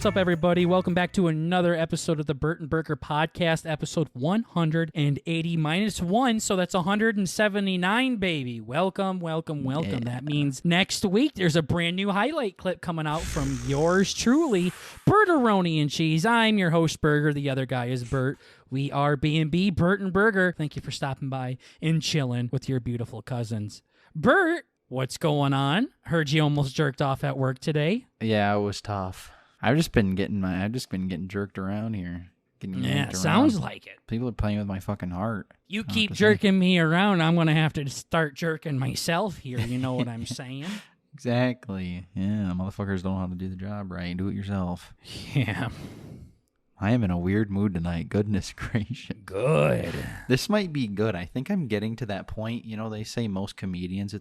what's up, everybody? Welcome back to another episode of the Burt and Burger Podcast, episode 180 minus 1, so that's 179, baby. Welcome. Yeah. That means next week there's a brand new highlight clip coming out from yours truly, Burteroni and Cheese. I'm your host, Burger. The other guy is Burt. We are B&B Burt and Burger. Thank you for stopping by and chilling with your beautiful cousins. Burt, what's going on? Heard you almost jerked off at work today. Yeah, it was tough. I've just been getting jerked around here. Yeah, sounds like it. People are playing with my fucking heart. You keep jerking me around, I'm going to have to start jerking myself here. You know what I'm saying? Exactly. Yeah, motherfuckers don't know how to do the job right. Do it yourself. Yeah. I am in a weird mood tonight. Goodness gracious. Good. This might be good. I think I'm getting to that point. You know, they say most comedians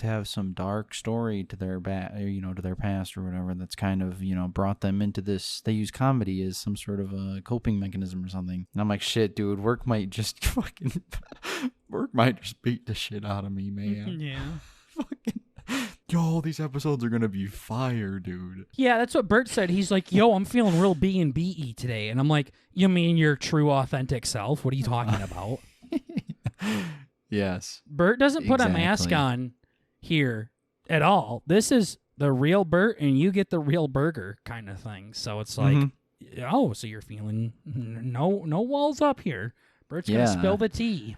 have some dark story to their to their past or whatever that's kind of, brought them into this. They use comedy as some sort of a coping mechanism or something. And I'm like, shit, dude, work might just beat the shit out of me, man. Yeah. Fucking yo, these episodes are gonna be fire, dude. Yeah, that's what Bert said. He's like, yo, I'm feeling real B&B today. And I'm like, you mean your true, authentic self? What are you talking about? Yes. Bert doesn't put a mask on here at all. This is the real Bert, and you get the real burger kind of thing. So it's like, oh, so you're feeling no walls up here. Bert's going to spill the tea.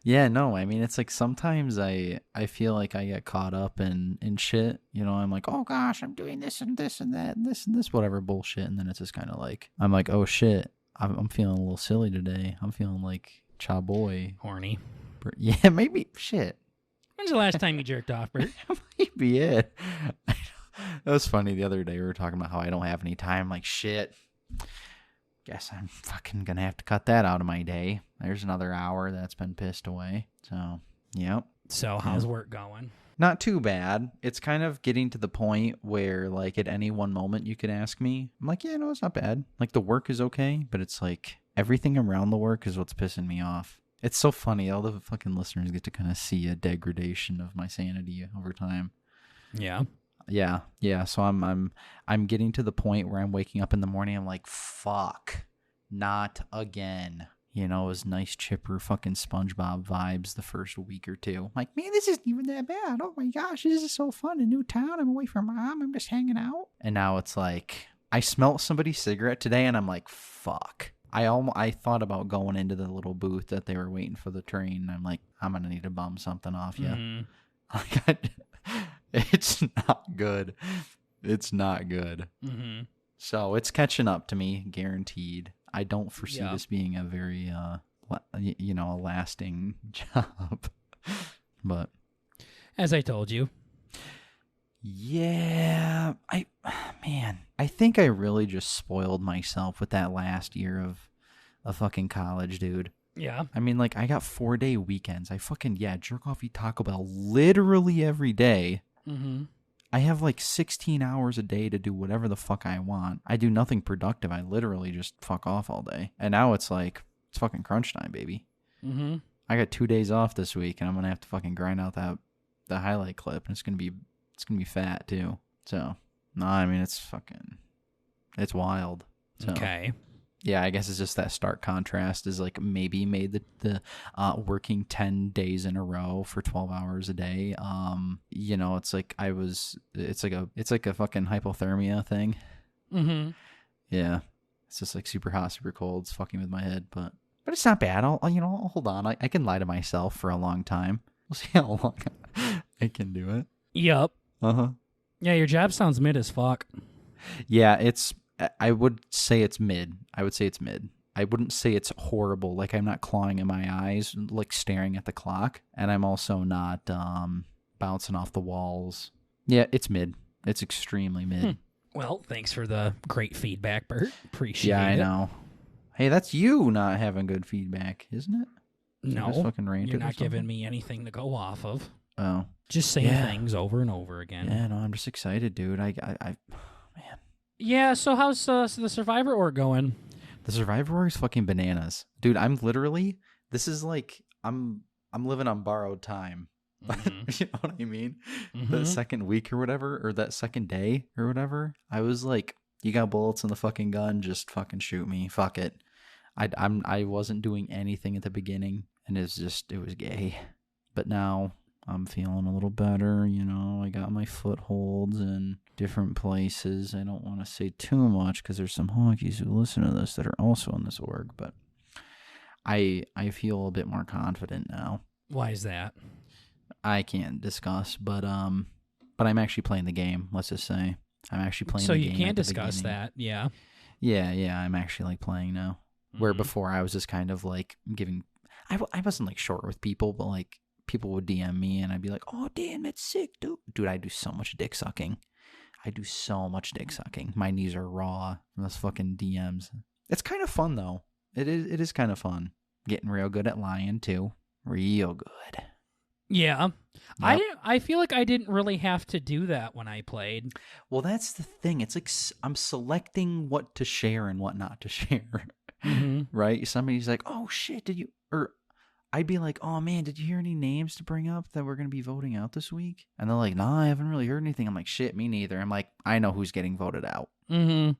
Yeah, no, I mean, it's like sometimes I feel like I get caught up in shit. I'm like, oh gosh, I'm doing this and this and that and this, whatever bullshit. And then it's just kind of like, I'm like, oh shit, I'm feeling a little silly today. I'm feeling like cha boy. Horny. Yeah, maybe, shit. When's the last time you jerked off, Bert? That might be it. That was funny. The other day we were talking about how I don't have any time. Like, shit. Guess I'm fucking gonna have to cut that out of my day. There's another hour that's been pissed away. So, yep. So, how's work going? Not too bad. It's kind of getting to the point where, like, at any one moment you could ask me. I'm like, yeah, no, it's not bad. Like, the work is okay, but it's like everything around the work is what's pissing me off. It's so funny. All the fucking listeners get to kind of see a degradation of my sanity over time. Yeah. Yeah. So I'm getting to the point where I'm waking up in the morning. I'm like, fuck, not again. It was nice, chipper, fucking SpongeBob vibes the first week or two. I'm like, man, this isn't even that bad. Oh my gosh, this is so fun. A new town. I'm away from mom. I'm just hanging out. And now it's like, I smelt somebody's cigarette today, and I'm like, fuck. I thought about going into the little booth that they were waiting for the train. And I'm like, I'm gonna need to bum something off you. Like, it's not good. It's not good. Mm-hmm. So it's catching up to me, guaranteed. I don't foresee this being a very, a lasting job. But as I told you. Yeah, I think I really just spoiled myself with that last year of fucking college, dude. Yeah. I mean, like, I got 4-day weekends. I fucking, jerk off, eat Taco Bell literally every day. Mm-hmm. I have like 16 hours a day to do whatever the fuck I want. I do nothing productive. I literally just fuck off all day. And now it's like, it's fucking crunch time, baby. Mm-hmm. I got 2 days off this week, and I'm gonna have to fucking grind out the highlight clip, and it's gonna be fat too. So, no, I mean, it's wild. So, okay. Yeah, I guess it's just that stark contrast is like maybe made the working 10 days in a row for 12 hours a day. It's like it's like a fucking hypothermia thing. Mm-hmm. Yeah, it's just like super hot, super cold. It's fucking with my head, but it's not bad. I'll hold on. I can lie to myself for a long time. We'll see how long I can do it. Yep. Uh-huh. Yeah, your job sounds mid as fuck. Yeah, I would say it's mid. I wouldn't say it's horrible. Like, I'm not clawing in my eyes, like staring at the clock. And I'm also not bouncing off the walls. Yeah, it's mid. It's extremely mid. Well, thanks for the great feedback, Bert. Appreciate it. Yeah, I know. Hey, that's you not having good feedback, isn't it? No, you're not giving me anything to go off of. Oh. Just saying things over and over again. Yeah, no, I'm just excited, dude. I man. Yeah, so how's the Survivor org going? The Survivor org is fucking bananas. Dude, I'm literally, this is like, I'm living on borrowed time. Mm-hmm. You know what I mean? Mm-hmm. That second week or whatever, or that second day or whatever, I was like, You got bullets in the fucking gun, just fucking shoot me. Fuck it. I wasn't doing anything at the beginning, and it was gay. But now I'm feeling a little better, you know. I got my footholds in different places. I don't want to say too much because there's some honkies who listen to this that are also in this org, but I feel a bit more confident now. Why is that? I can't discuss, but I'm actually playing the game, let's just say. I'm actually playing the game. So you can discuss that, yeah. Yeah, I'm actually like playing now. Where before I was just kind of like giving, I wasn't like short with people, but like people would DM me and I'd be like, oh damn, that's sick, dude. Dude, I do so much dick sucking. My knees are raw from those fucking DMs. It's kind of fun though. It is kind of fun. Getting real good at lying too. Real good. Yeah. Yep. I feel like I didn't really have to do that when I played. Well, that's the thing. It's like I'm selecting what to share and what not to share. Right? Somebody's like, oh shit, did you, or I'd be like, oh man, did you hear any names to bring up that we're going to be voting out this week? And they're like, nah, I haven't really heard anything. I'm like, shit, me neither. I'm like, I know who's getting voted out. Yeah.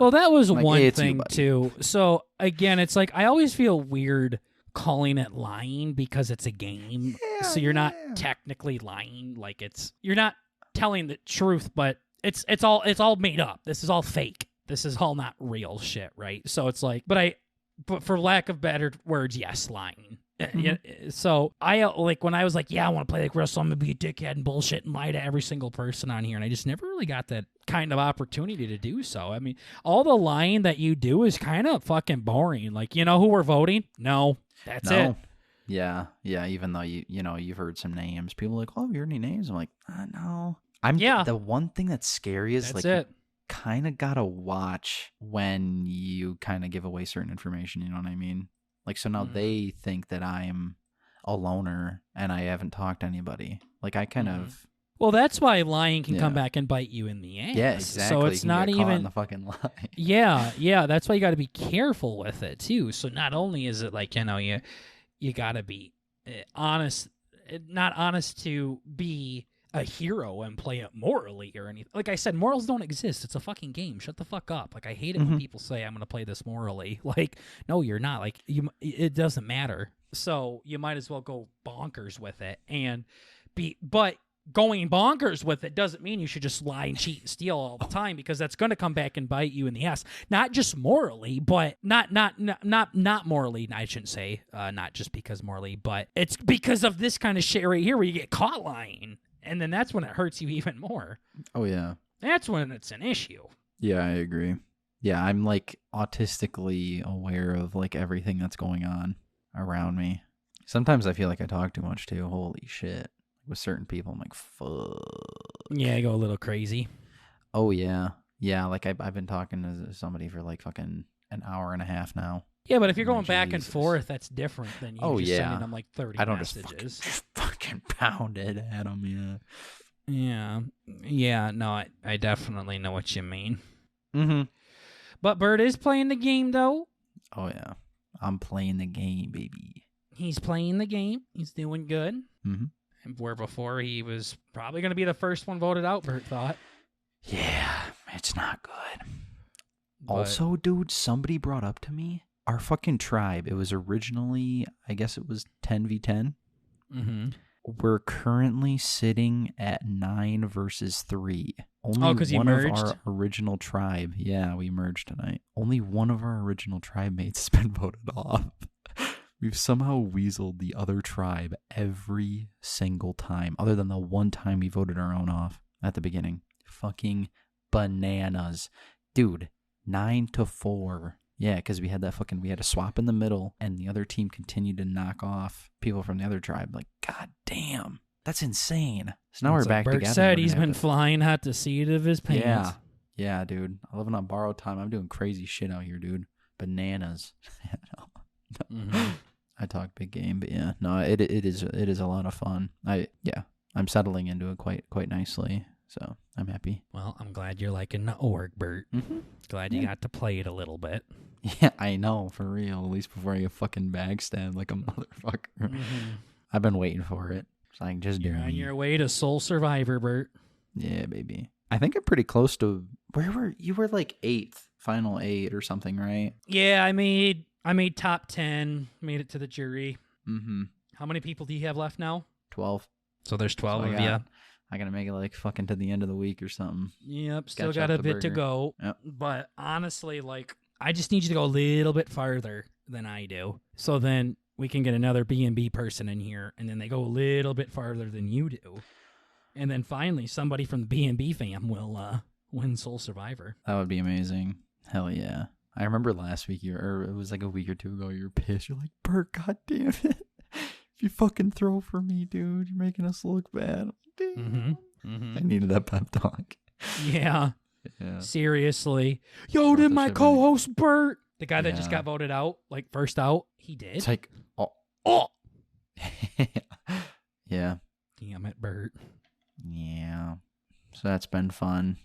Well, that was like, one hey, thing too. So again, it's like, I always feel weird calling it lying because it's a game. Yeah, so you're not technically lying. Like you're not telling the truth, but it's all made up. This is all fake. This is all not real shit, right? So it's like, but for lack of better words, yes, lying. So I like when I was like, yeah, I want to play like real, so I'm gonna be a dickhead and bullshit and lie to every single person on here, and I just never really got that kind of opportunity to do so. I mean, all the lying that you do is kind of fucking boring. Like, you know who we're voting? No, that's it. Yeah. Even though you've heard some names, people are like, oh, you heard any names? I'm like, no. The one thing that's scary is that's like. It. Kind of gotta watch when you kind of give away certain information, you know what I mean? Like, so now they think that I'm a loner and I haven't talked to anybody. Like, I kind of... Well, that's why lying can come back and bite you in the ass. Yeah, exactly. So it's not even in the fucking lie. Yeah. That's why you got to be careful with it too. So not only is it like, you got to be honest, not honest to be a hero and play it morally or anything. Like I said, morals don't exist. It's a fucking game. Shut the fuck up. Like, I hate it when people say I'm going to play this morally. Like, no, you're not. Like, it doesn't matter. So you might as well go bonkers with it but going bonkers with it doesn't mean you should just lie and cheat and steal all the time, because that's going to come back and bite you in the ass. Not just morally, but not morally. I shouldn't say not just because morally, but it's because of this kind of shit right here where you get caught lying. And then that's when it hurts you even more. Oh, yeah. That's when it's an issue. Yeah, I agree. Yeah, I'm like autistically aware of like everything that's going on around me. Sometimes I feel like I talk too much too. Holy shit. With certain people, I'm like, fuck. Yeah, I go a little crazy. Oh, yeah. Yeah, like I've been talking to somebody for like fucking an hour and a half now. Yeah, but if you're going back and forth, that's different than you just sending them like 30 I don't messages. Just fucking pound it at them, yeah. Yeah, no, I definitely know what you mean. Mm-hmm. But Bert is playing the game, though. Oh, yeah. I'm playing the game, baby. He's playing the game. He's doing good. Mm-hmm. And where before he was probably going to be the first one voted out, Bert thought. Yeah, it's not good. But also, dude, somebody brought up to me, our fucking tribe, it was originally, I guess it was 10v10. Mm-hmm. We're currently sitting at 9 versus 3. Only because one you of merged? our original tribe. Yeah, we merged tonight. Only one of our original tribe mates has been voted off. We've somehow weaseled the other tribe every single time, other than the one time we voted our own off at the beginning. Fucking bananas. Dude, 9-4. Yeah, because we had a swap in the middle, and the other team continued to knock off people from the other tribe. Like, god damn. That's insane. So now we're back Bert together. said he's been flying out the seat of his pants. Yeah, dude. I'm living on borrowed time. I'm doing crazy shit out here, dude. Bananas. I talk big game, but yeah, no, it is a lot of fun. I'm settling into it quite nicely, so I'm happy. Well, I'm glad you're liking the org, Bert. Mm-hmm. Glad you got to play it a little bit. Yeah, I know, for real. At least before I get fucking backstabbed like a motherfucker. Mm-hmm. I've been waiting for it, so I can just do it. You're on your way to Soul Survivor, Bert. Yeah, baby. I think I'm pretty close to you were like 8th, final 8 or something, right? Yeah, I made top 10, made it to the jury. Mm-hmm. How many people do you have left now? 12. So there's 12 So of you. I gotta make it like fucking to the end of the week or something. Yep, still Catch got up a the bit to burger. go. Yep. But honestly, like, I just need you to go a little bit farther than I do. So then we can get another B&B person in here, and then they go a little bit farther than you do. And then finally, somebody from the B&B fam will win Soul Survivor. That would be amazing. Hell yeah. I remember last week, or it was like a week or two ago, you were pissed. You're like, Bert, god damn it. If you fucking throw for me, dude, you're making us look bad. Damn. I needed that pep talk. Yeah. Yeah. Seriously. Yo, did my co-host Bert, the guy that just got voted out, like first out, he did. It's like, Oh. Yeah. Damn it, Bert. Yeah. So that's been fun.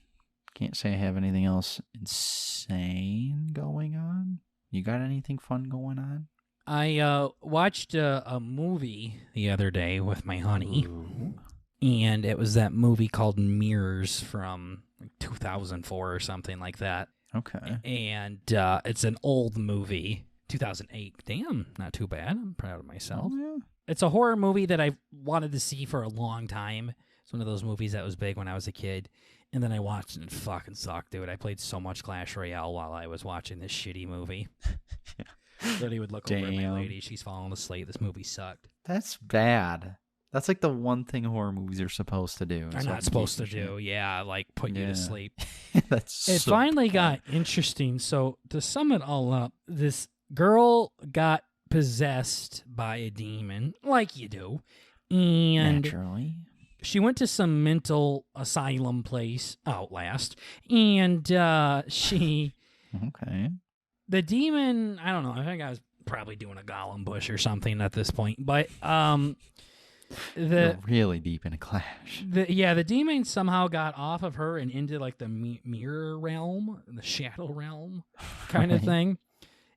Can't say I have anything else insane going on. You got anything fun going on? I watched a movie the other day with my honey. Ooh. And it was that movie called Mirrors from 2004 or something like that. Okay. And it's an old movie, 2008. Damn, not too bad. I'm proud of myself. Oh, yeah. It's a horror movie that I wanted to see for a long time. It's one of those movies that was big when I was a kid. And then I watched it and it fucking sucked, dude. I played so much Clash Royale while I was watching this shitty movie. Really would look over at my lady. She's falling asleep. This movie sucked. That's bad. That's like the one thing horror movies are supposed to do. They're not supposed to do. Yeah, like put you to sleep. That's it so finally bad. got interesting. So to sum it all up, this girl got possessed by a demon, like you do. And Naturally. she went to some mental asylum place, Outlast, and she... Okay. The demon, I don't know, I think I was probably doing a Gollum bush or something at this point, but You're really deep in a Clash. the demon somehow got off of her and into like the mirror realm, the shadow realm kind of thing.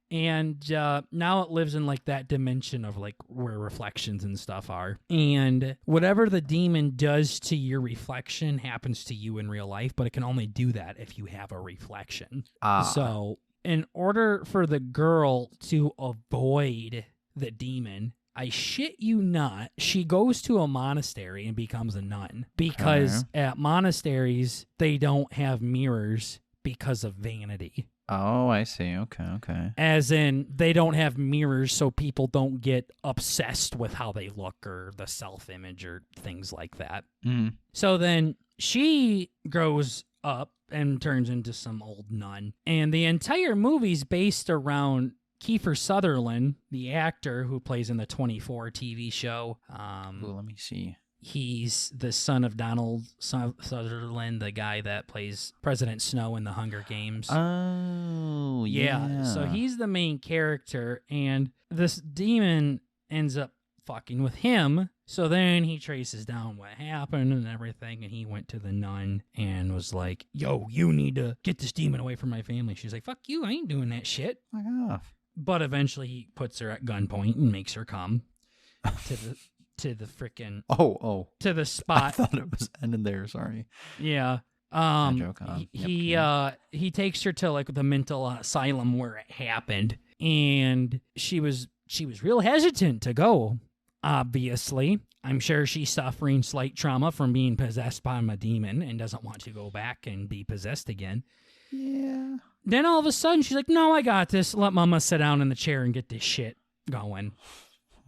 And now it lives in like that dimension of like where reflections and stuff are. And whatever the demon does to your reflection happens to you in real life, but it can only do that if you have a reflection. So in order for the girl to avoid the demon, I shit you not, she goes to a monastery and becomes a nun. Because at monasteries, they don't have mirrors because of vanity. Oh, I see. Okay. As in, they don't have mirrors so people don't get obsessed with how they look or the self-image or things like that. Mm. So then she grows up and turns into some old nun. And the entire movie's based around Kiefer Sutherland, the actor who plays in the 24 TV show. Ooh, let me see. He's the son of Donald Sutherland, the guy that plays President Snow in the Hunger Games. Oh, yeah. So he's the main character, and this demon ends up fucking with him. So then he traces down what happened and everything, and he went to the nun and was like, yo, you need to get this demon away from my family. She's like, fuck you, I ain't doing that shit. Fuck off. But eventually he puts her at gunpoint and makes her come to the freaking to the spot. I thought it was ending there. Sorry. Yeah. Joke on. He takes her to like the mental asylum where it happened, and she was real hesitant to go. Obviously, I'm sure she's suffering slight trauma from being possessed by a demon and doesn't want to go back and be possessed again. Yeah. Then all of a sudden she's like, "No, I got this. Let Mama sit down in the chair and get this shit going."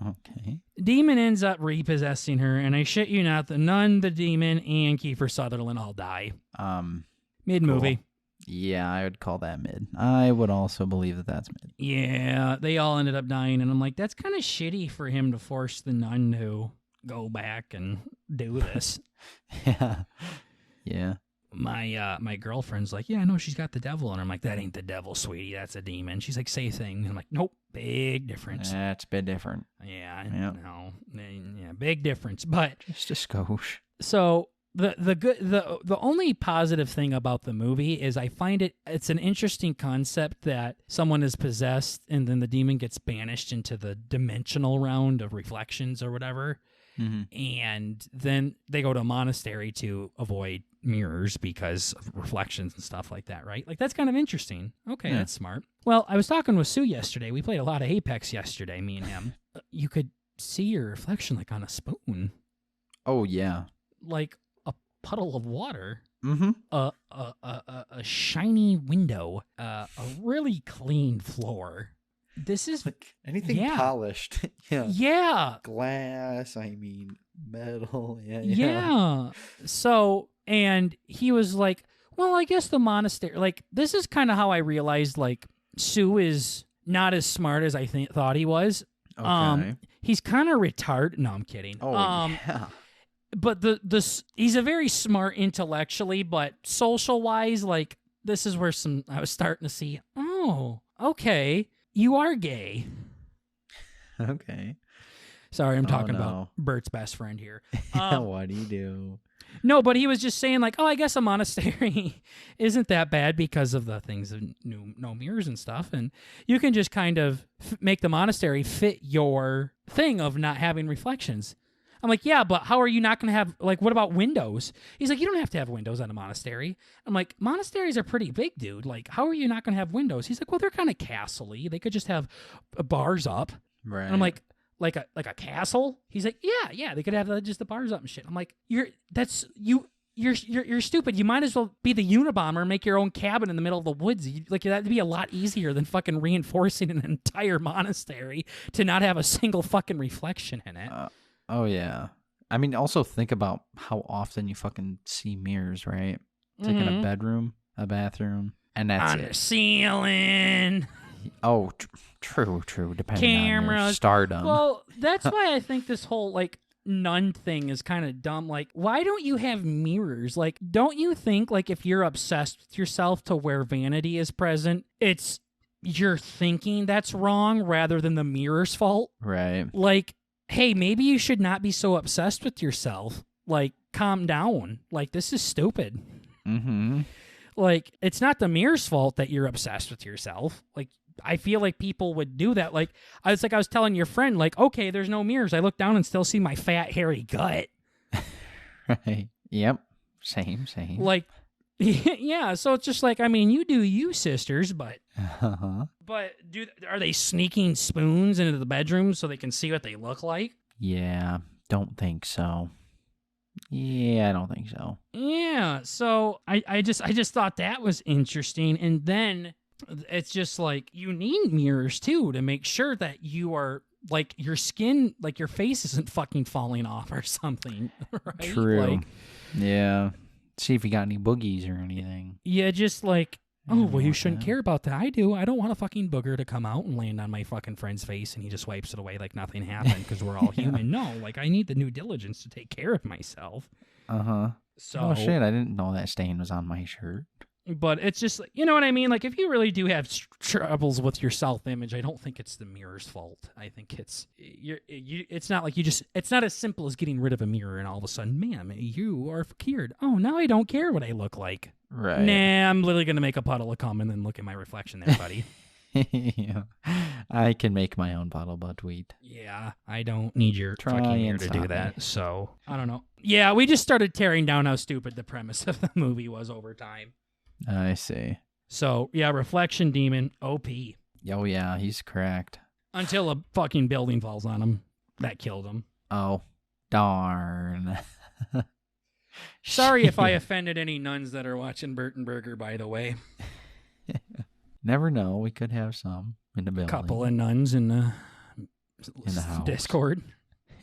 Okay. Demon ends up repossessing her, and I shit you not, the nun, the demon, and Kiefer Sutherland all die. Mid-movie. Cool. Yeah, I would call that mid. I would also believe that that's mid. Yeah, they all ended up dying, and I'm like, that's kind of shitty for him to force the nun to go back and do this. Yeah. My girlfriend's like, yeah, I know she's got the devil, and I'm like, that ain't the devil, sweetie, that's a demon. She's like, say thing. And I'm like, nope, big difference. That's a bit different. Yeah, no, yeah, big difference. But just a skosh. So the only positive thing about the movie is I find it's an interesting concept that someone is possessed and then the demon gets banished into the dimensional round of reflections or whatever. Mm-hmm. And then they go to a monastery to avoid mirrors because of reflections and stuff like that, right? Like, that's kind of interesting. Okay, Yeah. that's smart. Well, I was talking with Sue yesterday. We played a lot of Apex yesterday, me and him. You could see your reflection like on a spoon, Oh, yeah. like a puddle of water. Mm-hmm. A shiny window, a really clean floor. This is Like anything polished. Yeah. Yeah. Glass, metal. Yeah. So, and he was like, well, I guess the monastery, like, this is kind of how I realized, like, Sue is not as smart as I thought he was. Okay. He's kind of retarded. No, I'm kidding. Oh, yeah. But he's a very smart intellectually, but social wise, like, this is where I was starting to see, oh, okay, you are gay. Okay. Sorry, I'm talking about Bert's best friend here. What do you do? No, but he was just saying, like, oh, I guess a monastery isn't that bad because of the things of no mirrors and stuff. And you can just kind of make the monastery fit your thing of not having reflections. I'm like, yeah, but how are you not going to have, like, what about windows? He's like, you don't have to have windows at a monastery. I'm like, monasteries are pretty big, dude. Like, how are you not going to have windows? He's like, well, they're kind of castle-y. They could just have bars up. Right. And I'm like a castle? He's like, yeah, they could have just the bars up and shit. I'm like, you're stupid. You might as well be the Unabomber and make your own cabin in the middle of the woods. That'd be a lot easier than fucking reinforcing an entire monastery to not have a single fucking reflection in it. Oh, yeah. Also think about how often you fucking see mirrors, right? It's like in a bedroom, a bathroom, and that's on the ceiling. Oh, true. Depending on your Cameras. stardom. Well, that's why I think this whole, like, nun thing is kind of dumb. Like, why don't you have mirrors? Like, don't you think, like, if you're obsessed with yourself to where vanity is present, it's your thinking that's wrong rather than the mirror's fault? Right. Like, hey, maybe you should not be so obsessed with yourself. Like, calm down. Like, this is stupid. Mm-hmm. Like, it's not the mirror's fault that you're obsessed with yourself. Like, I feel like people would do that. Like I was telling your friend, like, okay, there's no mirrors. I look down and still see my fat, hairy gut. Right. Yep. Same. Like, yeah. So it's just like, you do you, sisters, but are they sneaking spoons into the bedroom so they can see what they look like? Yeah. Don't think so. Yeah, I don't think so. Yeah. So I just thought that was interesting. And then it's just like, you need mirrors too to make sure that you are, like, your skin, like, your face isn't fucking falling off or something, right? True. Like, yeah. See if you got any boogies or anything. Yeah, just like, oh, well, you shouldn't care about that. I do. I don't want a fucking booger to come out and land on my fucking friend's face and he just wipes it away like nothing happened because we're all human. No, like, I need the due diligence to take care of myself. Uh-huh. So, oh, shit, I didn't know that stain was on my shirt. But it's just, you know what I mean? Like, if you really do have troubles with your self-image, I don't think it's the mirror's fault. I think it's not like it's not as simple as getting rid of a mirror and all of a sudden, ma'am, you are cured. Oh, now I don't care what I look like. Right. Nah, I'm literally going to make a puddle of cum and then look at my reflection there, buddy. Yeah. I can make my own bottle butt-tweet. Yeah, I don't need your fucking ear to do that. Me. So, I don't know. Yeah, we just started tearing down how stupid the premise of the movie was over time. I see. So, yeah, Reflection Demon, OP. Oh, yeah, he's cracked. Until a fucking building falls on him. That killed him. Oh, darn. Sorry if I offended any nuns that are watching Burton Burger, by the way. Never know. We could have some in the building. Couple of nuns in the house. Discord.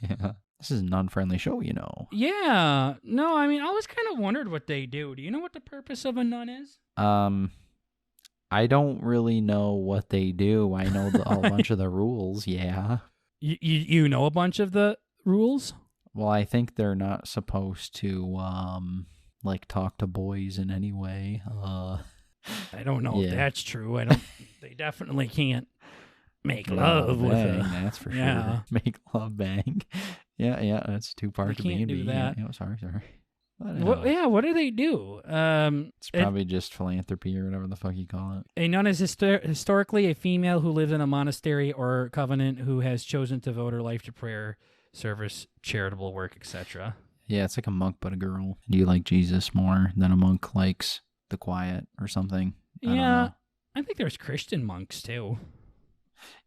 Yeah. This is a nun-friendly show, you know. Yeah. No, I always kind of wondered what they do. Do you know what the purpose of a nun is? I don't really know what they do. I know a bunch of the rules, yeah. You know a bunch of the rules? Well, I think they're not supposed to, talk to boys in any way. I don't know if that's true. They definitely can't make love with bang, that's for sure. Make love bang. Yeah, that's two parts of can't do that. Yeah, sorry. What do they do? It's probably just philanthropy or whatever the fuck you call it. A nun is historically a female who lives in a monastery or covenant who has chosen to devote her life to prayer, service, charitable work, etc. Yeah, it's like a monk but a girl. Do you like Jesus more than a monk likes the quiet or something? I don't Yeah, know. I think there's Christian monks too.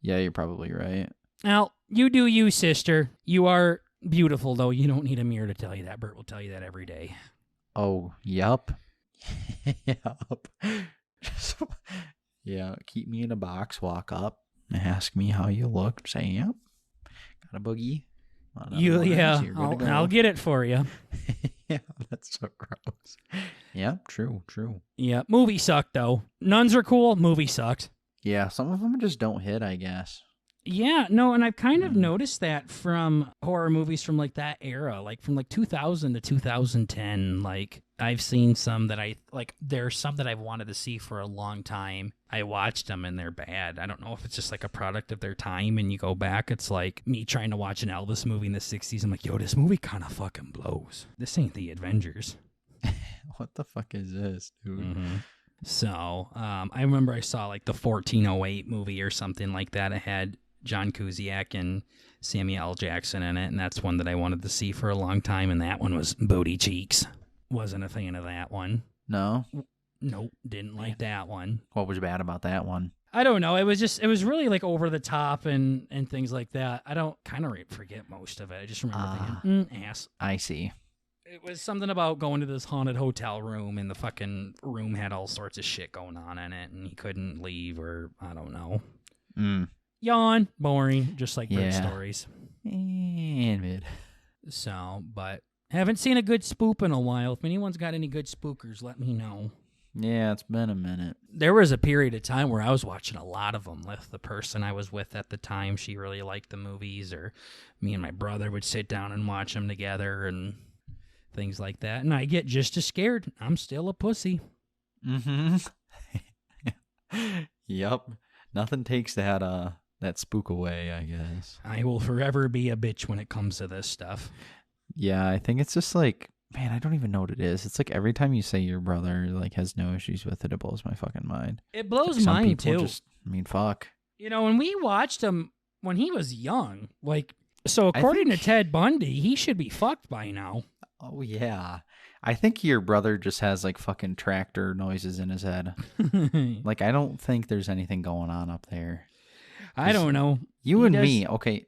Yeah, you're probably right. Now, you do you, sister. You are beautiful, though. You don't need a mirror to tell you that. Bert will tell you that every day. Oh, yup. Yup. Yeah, keep me in a box, walk up, ask me how you look, say, yep, got a boogie. I'll get it for you. Yeah, that's so gross. Yep, true. Yeah, movie sucked, though. Nuns are cool, movie sucked. Yeah, some of them just don't hit, I guess. Yeah, no, and I've kind of noticed that from horror movies from like that era, like from like 2000 to 2010. Like I've seen some that there's some that I've wanted to see for a long time. I watched them and they're bad. I don't know if it's just like a product of their time and you go back. It's like me trying to watch an Elvis movie in the 60s. I'm like, yo, this movie kind of fucking blows. This ain't the Avengers. What the fuck is this, dude? Mm-hmm. So I remember I saw like the 1408 movie or something like that. It had John Cusack and Samuel L. Jackson in it, and that's one that I wanted to see for a long time, and that one was Booty Cheeks. Wasn't a fan of that one. No? Nope, didn't like that one. What was bad about that one? I don't know. It was really like over the top and things like that. I don't kind of forget most of it. I just remember thinking, ass. I see. It was something about going to this haunted hotel room, and the fucking room had all sorts of shit going on in it, and he couldn't leave, or I don't know. Yawn. Boring. Just like bird stories. And So, but haven't seen a good spook in a while. If anyone's got any good spookers, let me know. Yeah, it's been a minute. There was a period of time where I was watching a lot of them with the person I was with at the time. She really liked the movies, or me and my brother would sit down and watch them together and things like that. And I get just as scared. I'm still a pussy. Mm-hmm. Yep. Nothing takes that spook away, I guess. I will forever be a bitch when it comes to this stuff. Yeah, I think it's just like, man, I don't even know what it is. It's like every time you say your brother like has no issues with it, it blows my fucking mind. It blows like mine too. Fuck. You know, when we watched him when he was young, like, so according to Ted Bundy, he should be fucked by now. Oh yeah. I think your brother just has like fucking tractor noises in his head. Like, I don't think there's anything going on up there. I don't know. Me, okay.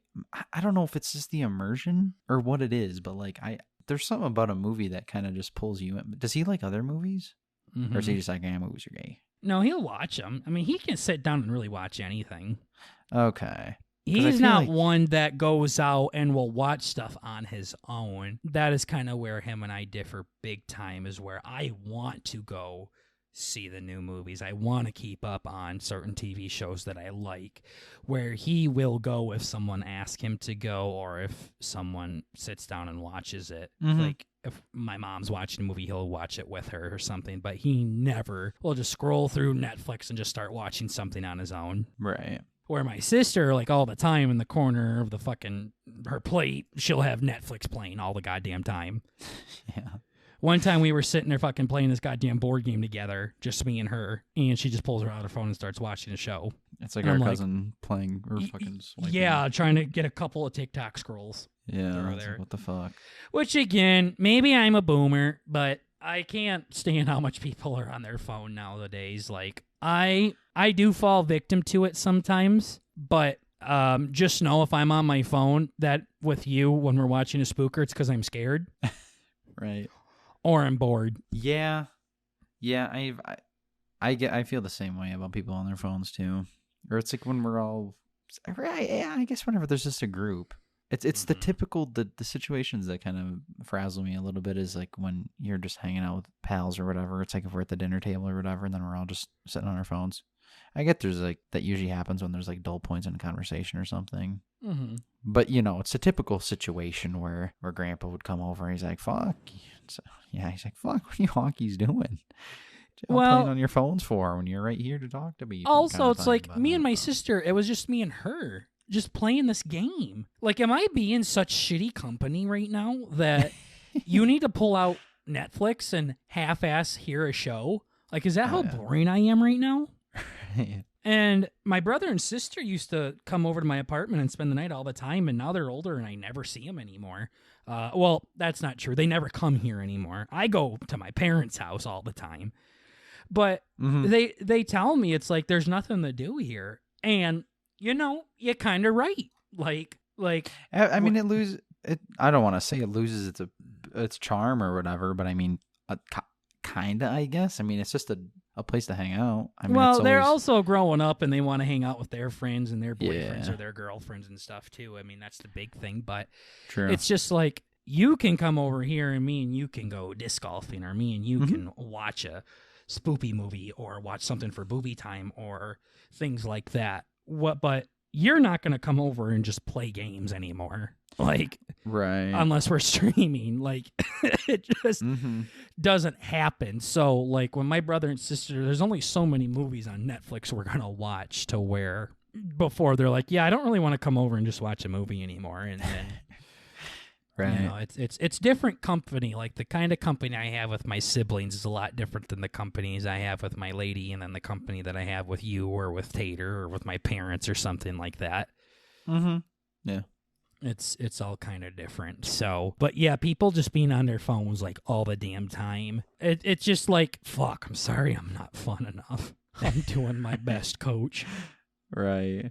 I don't know if it's just the immersion or what it is, but like there's something about a movie that kind of just pulls you in. Does he like other movies? Mm-hmm. Or is he just like, movies are gay? No, he'll watch them. I mean, he can sit down and really watch anything. Okay. He's not one that goes out and will watch stuff on his own. That is kind of where him and I differ big time, is where I want to go see the new movies. I want to keep up on certain TV shows that I like, where he will go if someone asks him to go, or if someone sits down and watches it. Mm-hmm. Like, if my mom's watching a movie, he'll watch it with her or something, but he never will just scroll through Netflix and just start watching something on his own. Right. Where my sister, like, all the time in the corner of her plate, she'll have Netflix playing all the goddamn time. Yeah. One time we were sitting there fucking playing this goddamn board game together, just me and her, and she just pulls her out her phone and starts watching a show. It's like our cousin playing or fucking swiping. Yeah, trying to get a couple of TikTok scrolls. Yeah, like, what the fuck? Which, again, maybe I'm a boomer, but I can't stand how much people are on their phone nowadays. Like, I do fall victim to it sometimes, but just know if I'm on my phone that with you when we're watching a spooker, it's because I'm scared. Right. Or I'm bored. Yeah. Yeah, I feel the same way about people on their phones too. Or it's like when we're all, I guess whenever there's just a group. It's the typical, the situations that kind of frazzle me a little bit is like when you're just hanging out with pals or whatever. It's like if we're at the dinner table or whatever, and then we're all just sitting on our phones. I get there's like, that usually happens when there's like dull points in a conversation or something. Mm-hmm. But, you know, it's a typical situation where Grandpa would come over and he's like, fuck. So, yeah, he's like, fuck, what are you honkies doing? Playing on your phones for when you're right here to talk to me. Also, it's like me and my sister, it was just me and her just playing this game. Like, am I being such shitty company right now that you need to pull out Netflix and half-ass hear a show? Like, is that how boring I am right now? And my brother and sister used to come over to my apartment and spend the night all the time, and now they're older and I never see them anymore. Well, that's not true. They never come here anymore. I go to my parents' house all the time. But they tell me it's like there's nothing to do here. And, you're kind of right. Like I mean, I don't want to say it loses its charm or whatever, but I mean, kind of, I guess. I mean, it's just a place to hang out. I mean, well, they're also growing up and they want to hang out with their friends and their boyfriends or their girlfriends and stuff too. I mean, that's the big thing. But it's just like you can come over here and me and you can go disc golfing, or me and you can watch a spoopy movie or watch something for booby time or things like that. But you're not going to come over and just play games anymore. Like, right. Unless we're streaming. Like, it just doesn't happen. So, like, when my brother and sister, there's only so many movies on Netflix we're going to watch to where before they're like, yeah, I don't really want to come over and just watch a movie anymore. And then, right. It's different company. Like, the kind of company I have with my siblings is a lot different than the companies I have with my lady, and then the company that I have with you or with Tater or with my parents or something like that. Yeah. It's all kind of different. So, but yeah, people just being on their phones like all the damn time. It's just like, fuck, I'm sorry I'm not fun enough. I'm doing my best, coach. Right.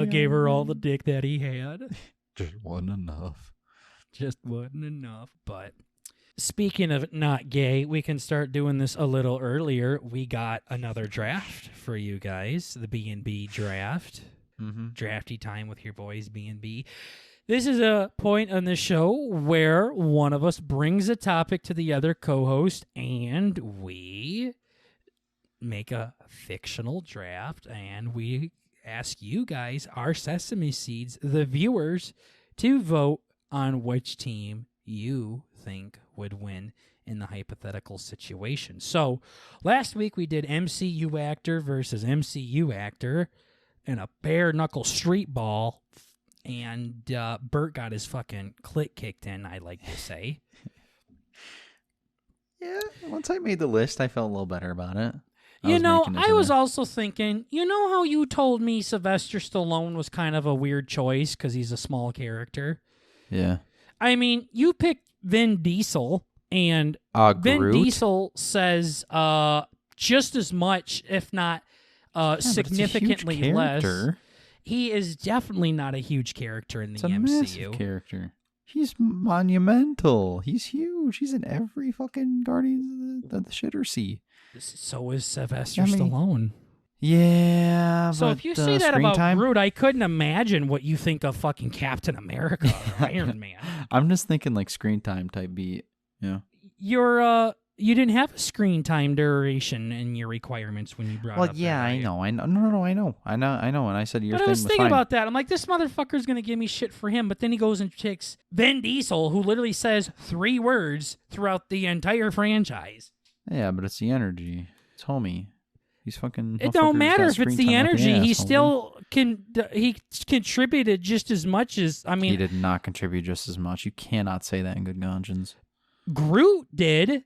Gave her all the dick that he had. Just wasn't enough. Just wasn't enough. But speaking of not gay, we can start doing this a little earlier. We got another draft for you guys, the B&B draft. Drafty time with your boys, B&B. This is a point on the show where one of us brings a topic to the other co-host and we make a fictional draft and we ask you guys, our Sesame Seeds, the viewers, to vote on which team you think would win in the hypothetical situation. So last week we did MCU actor versus MCU actor in a bare-knuckle street ball, and Bert got his fucking clit kicked in, I like to say. Yeah, once I made the list, I felt a little better about it. I was also thinking, how you told me Sylvester Stallone was kind of a weird choice because he's a small character? Yeah. I mean, you picked Vin Diesel, and Vin Diesel says just as much, if not significantly less. He is definitely not a huge character in the MCU. Massive character. He's monumental. He's huge. He's in every fucking Guardians of the Shitter Sea. So is Sylvester Stallone. Yeah. So if you say that about Groot, I couldn't imagine what you think of fucking Captain America or Iron Man. I'm just thinking like screen time type beat. Yeah. You didn't have a screen time duration in your requirements when you brought up. Well, yeah, that, right? I know. No, I know. And I said your thing was fine. But I was thinking about that. I'm like, this motherfucker's going to give me shit for him. But then he goes and picks Vin Diesel, who literally says 3 words throughout the entire franchise. Yeah, but it's the energy. It's homie. He's fucking... It don't matter if it's the energy. He still he contributed just as much as... I mean... He did not contribute just as much. You cannot say that in good conscience. Groot did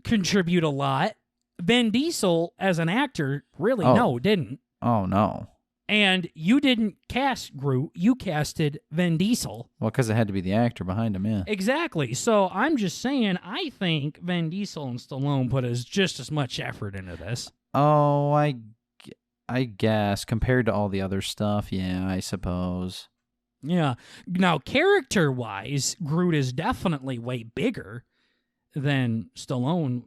contribute a lot. Vin Diesel, as an actor, really didn't. Oh, no. And you didn't cast Groot. You casted Vin Diesel. Well, because it had to be the actor behind him, yeah. Exactly. So I'm just saying, I think Vin Diesel and Stallone put just as much effort into this. Oh, I guess. Compared to all the other stuff, yeah, I suppose. Yeah. Now, character-wise, Groot is definitely way bigger than Stallone.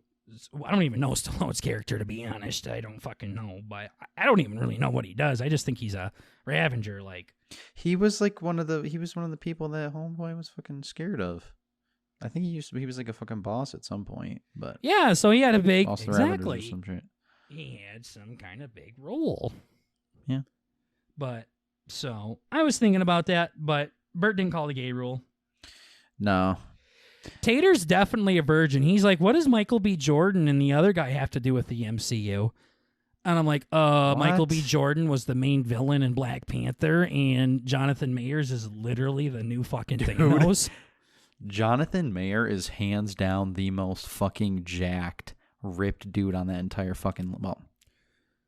I don't even know Stallone's character, to be honest. I don't fucking know, but I don't even really know what he does. I just think he's a Ravager. Like, he was like one of the people that Homeboy was fucking scared of. I think he was like a fucking boss at some point, but yeah. So he had a big exactly. Some shit. He had some kind of big role. Yeah, but so I was thinking about that, but Bert didn't call the gay rule. No. Tater's definitely a virgin. He's like, what does Michael B. Jordan and the other guy have to do with the MCU? And I'm like, Michael B. Jordan was the main villain in Black Panther, and Jonathan Majors is literally the new fucking Thanos. Jonathan Mayer is hands down the most fucking jacked, ripped dude on that entire fucking... Well,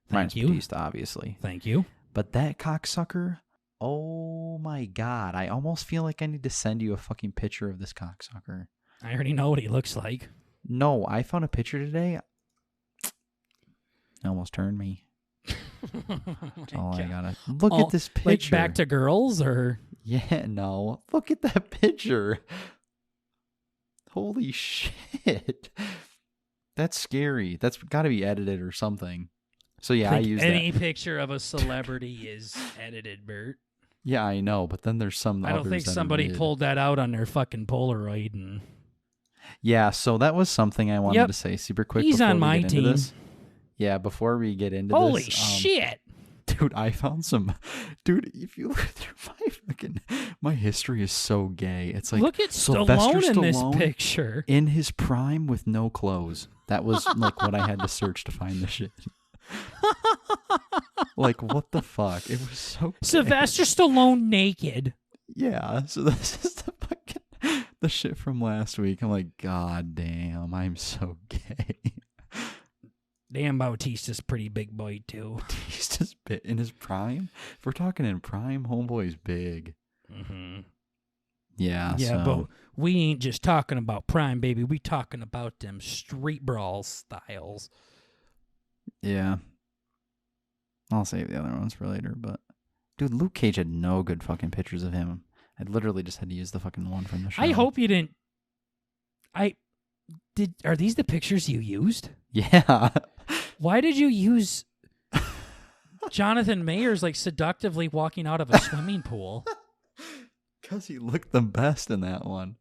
minus Batista, obviously. Thank you. But that cocksucker... Oh my God. I almost feel like I need to send you a fucking picture of this cocksucker. I already know what he looks like. No, I found a picture today. It almost turned me. That's all I gotta. Look at this picture. Like back to girls or? Yeah, no. Look at that picture. Holy shit. That's scary. That's got to be edited or something. So yeah, I use any picture of a celebrity is edited, Bert. Yeah, I know, but then there's some. I don't think somebody pulled that out on their fucking Polaroid and. Yeah, so that was something I wanted to say super quick. He's on my team. This. Yeah, before we get into Holy this. shit. Dude, I found some. Dude, if you look through my history is so gay. It's like, look at Stallone in this picture. In his prime with no clothes. That was like what I had to search to find this shit. Like, what the fuck? It was so gay. Sylvester Stallone naked. Yeah, so this is the shit from last week. I'm like, God damn, I'm so gay. Damn, Bautista's pretty big boy, too. Bautista's bit in his prime? If we're talking in prime, homeboy's big. Mm-hmm. Yeah, but we ain't just talking about prime, baby. We talking about them street brawl styles. Yeah. I'll save the other ones for later, but... Dude, Luke Cage had no good fucking pictures of him. I literally just had to use the fucking one from the show. I hope you didn't... Are these the pictures you used? Yeah. Why did you use Jonathan Mayers like seductively walking out of a swimming pool? Because he looked the best in that one.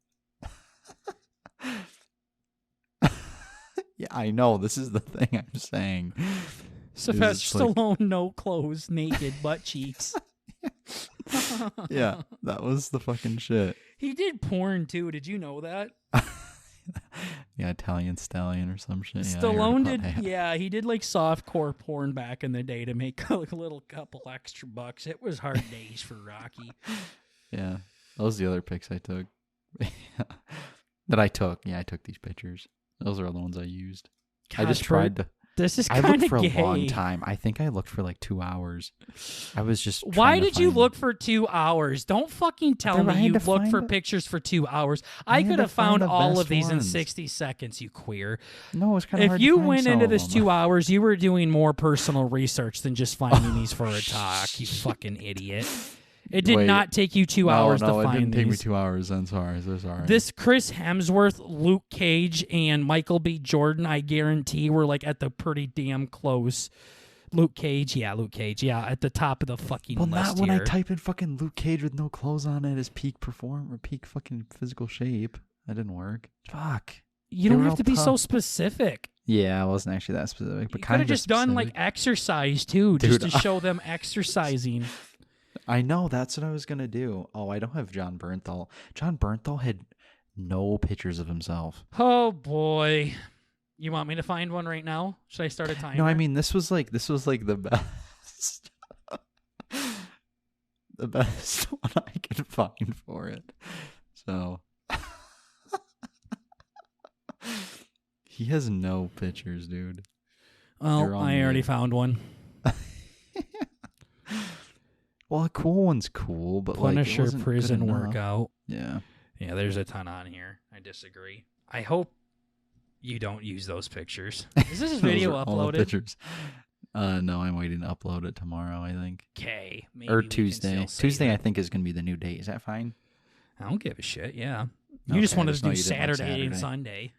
Yeah, I know. This is the thing I'm saying. Sylvester Stallone, no clothes, naked, butt cheeks. Yeah, that was the fucking shit. He did porn too. Did you know that? Yeah, Italian Stallion or some shit. Stallone did. Yeah, he did like softcore porn back in the day to make like a little couple extra bucks. It was hard days for Rocky. Yeah, those are the other pics I took. That I took. Yeah, I took these pictures. Those are the ones I used. Gosh, I just tried to. This is I kind looked of for gay. a long time. I think I looked for like 2 hours. I was just. Why did you look for 2 hours? Don't fucking tell me you looked for pictures for 2 hours. I could have found all of these in 60 seconds, you queer. No, it's kind of hard. If you went into this 2 hours, you were doing more personal research than just finding these for a talk, you fucking idiot. It did not take you 2 hours to find these. No, it didn't take me 2 hours. I'm sorry. So sorry. This Chris Hemsworth, Luke Cage, and Michael B. Jordan, I guarantee, were like at the pretty damn close. Luke Cage, yeah, at the top of the fucking list. Well, not when I type in fucking Luke Cage with no clothes on at his peak peak fucking physical shape. That didn't work. Fuck. You don't have to be so specific. Yeah, I wasn't actually that specific, but you kind could of have just done like exercise too, just to show them exercising. I know, that's what I was going to do. Oh, I don't have John Bernthal. John Bernthal had no pictures of himself. Oh, boy. You want me to find one right now? Should I start a timer? No, I mean, this was like the best. The best one I could find for it. So. He has no pictures, dude. Well, I already found one. Well, a cool one's cool, but Punisher like prison workout. Yeah. Yeah, there's a ton on here. I disagree. I hope you don't use those pictures. Is this video uploaded? All the pictures. No, I'm waiting to upload it tomorrow, I think. Okay. Or Tuesday. Tuesday, I think, is going to be the new date. Is that fine? I don't give a shit, yeah. You just wanted to do Saturday and Sunday.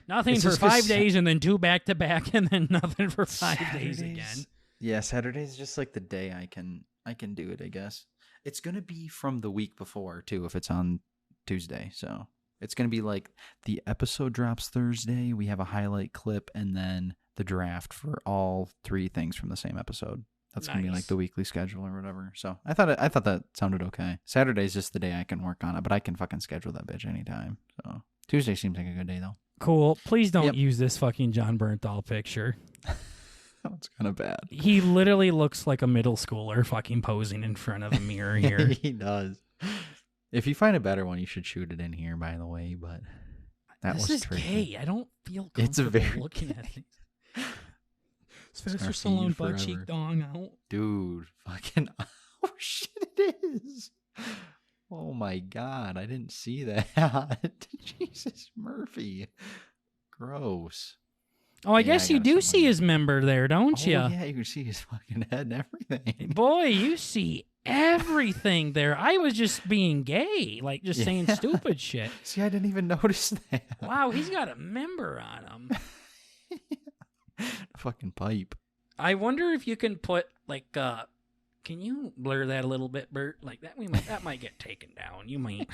Nothing for 5 days and then 2 back-to-back and then nothing for 5 days again. Yeah, Saturday's just like the day I can do it, I guess. It's going to be from the week before, too, if it's on Tuesday. So it's going to be like the episode drops Thursday, we have a highlight clip, and then the draft for all 3 things from the same episode. That's going to be like the weekly schedule or whatever. So I thought that sounded okay. Saturday's just the day I can work on it, but I can fucking schedule that bitch anytime. So Tuesday seems like a good day, though. Cool. Please don't use this fucking John Bernthal picture. That's kind of bad. He literally looks like a middle schooler fucking posing in front of a mirror here. He does. If you find a better one, you should shoot it in here, by the way, but this is tricky. gay. I don't feel comfortable looking at it. Sylvester Stallone butt cheek dong out. Dude, fucking Oh shit, it is. Oh my god, I didn't see that. Jesus, Murphy. Gross. Oh, I Yeah, guess you gotta do start see looking. his member there, don't Oh you? yeah, you can see his fucking head and everything. Boy, you see everything there. I was just being gay, like just saying Yeah. stupid shit. See, I didn't even notice that. Wow, he's got a member on him. Fucking pipe. I wonder if you can put like can you blur that a little bit, Bert? Like that might get taken down. You might.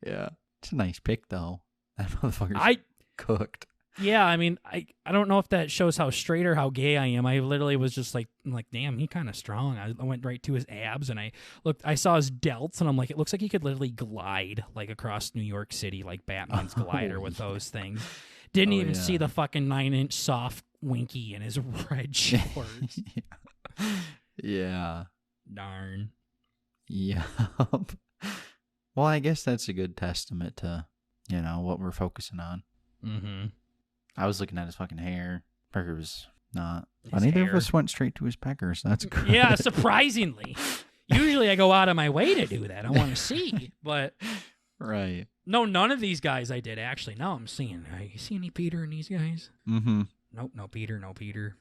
Yeah. It's a nice pic though. That motherfucker's cooked. Yeah, I mean, I don't know if that shows how straight or how gay I am. I literally was just like, damn, he kind of strong. I went right to his abs and I saw his delts and I'm like, it looks like he could literally glide like across New York City like Batman's glider with those things. Didn't even see the fucking 9-inch soft winky in his red shorts. Yeah. Darn. Yeah. Well, I guess that's a good testament to, what we're focusing on. Mm-hmm. I was looking at his fucking hair. Pecker was not. His Neither hair. of us went straight to his peckers. That's good. Yeah, surprisingly. Usually I go out of my way to do that. I want to see, but Right. no, none of these guys I did actually. Now I'm seeing. You see any Peter in these guys? Mm-hmm. Nope, no Peter, no Peter.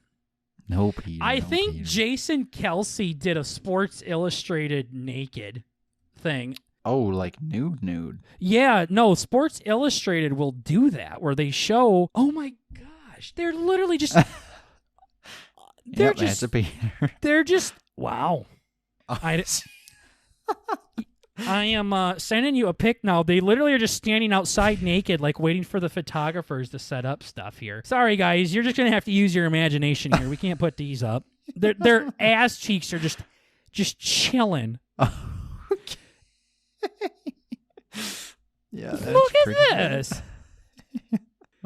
No Peter. I no think Peter. Jason Kelsey did a Sports Illustrated naked thing. Oh, like nude. Yeah, no, Sports Illustrated will do that where they show, oh my gosh, they're literally just That's a Peter. they're just wow. Oh, I am sending you a pic now. They literally are just standing outside naked, like waiting for the photographers to set up stuff here. Sorry, guys. You're just going to have to use your imagination here. We can't put these up. Their ass cheeks are just chilling. Okay. Yeah. That's Look at pretty good. this.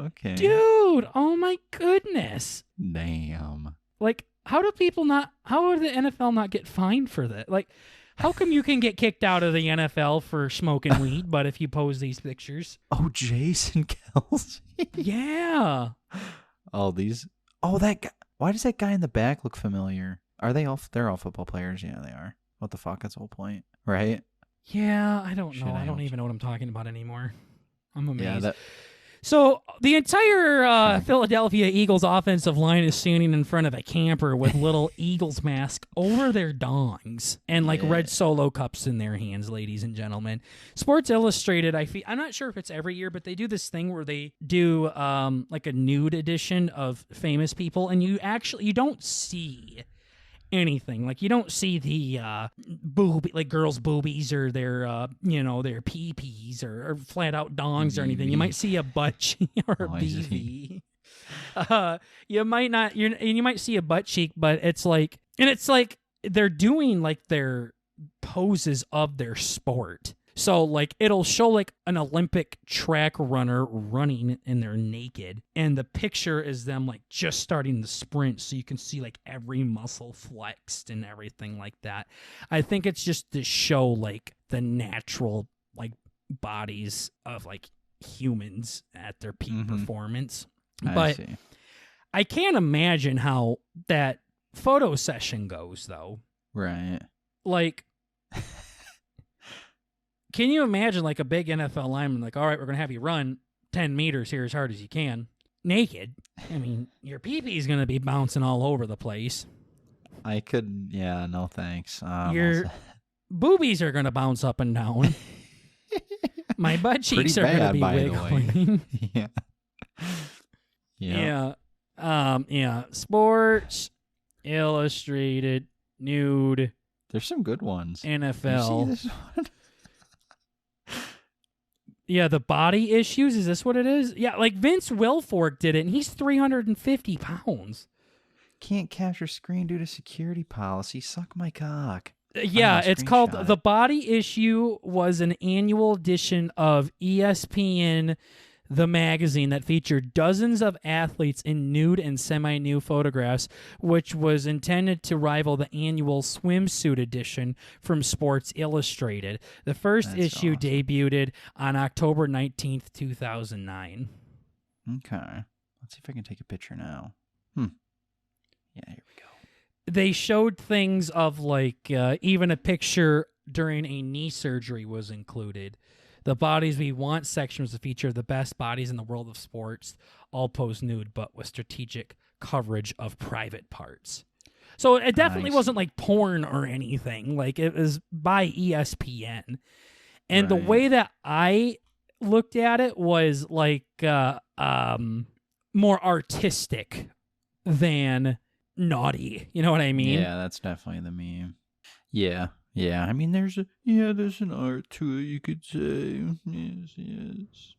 Okay. Dude, oh my goodness. Damn. Like, how do the NFL not get fined for that? Like, how come you can get kicked out of the NFL for smoking weed, but if you pose these pictures? Oh, Jason Kelsey. Yeah. That guy. Why does that guy in the back look familiar? Are they all? They're all football players. Yeah, they are. What the fuck? That's the whole point, right? Yeah, I don't know. Shit, I don't even know what I'm talking about anymore. I'm amazed. Yeah, So the entire Philadelphia Eagles offensive line is standing in front of a camper with little Eagles mask over their dongs and like red Solo cups in their hands, ladies and gentlemen. Sports Illustrated, I'm not sure if it's every year, but they do this thing where they do like a nude edition of famous people, and you don't see anything. Like, you don't see the girls' boobies or their their pee-pees or flat out dongs or anything. You might see a butt cheek or a BV. You might see a butt cheek, but it's like they're doing like their poses of their sport. So, like, it'll show, like, an Olympic track runner running and they're naked. And the picture is them, like, just starting the sprint. So you can see, like, every muscle flexed and everything like that. I think it's just to show, like, the natural, like, bodies of, like, humans at their peak performance. But I can't imagine how that photo session goes, though. Right. Like... Can you imagine like a big NFL lineman like, all right, we're going to have you run 10 meters here as hard as you can, naked? I mean, your pee-pee is going to be bouncing all over the place. I could, no thanks. Your boobies are going to bounce up and down. My butt cheeks are going to be wiggling. Yeah. Sports Illustrated, nude. There's some good ones. NFL. You see this one? Yeah, the body issues. Is this what it is? Yeah, like Vince Wilfork did it, and he's 350 pounds. Can't capture screen due to security policy. Suck my cock. Yeah, it's called The Body Issue. Was an annual edition of ESPN, the magazine that featured dozens of athletes in nude and semi-nude photographs, which was intended to rival the annual swimsuit edition from Sports Illustrated. The first issue debuted on October 19th, 2009. Okay. Let's see if I can take a picture now. Yeah, here we go. they showed things of like even a picture during a knee surgery was included. The Bodies We Want section was a feature of the best bodies in the world of sports, all posed nude, but with strategic coverage of private parts. So it definitely wasn't like porn or anything. Like it was by ESPN. And the way that I looked at it was like more artistic than naughty. You know what I mean? Yeah, that's definitely the meme. Yeah. Yeah, I mean, there's an art to it, you could say. Yes.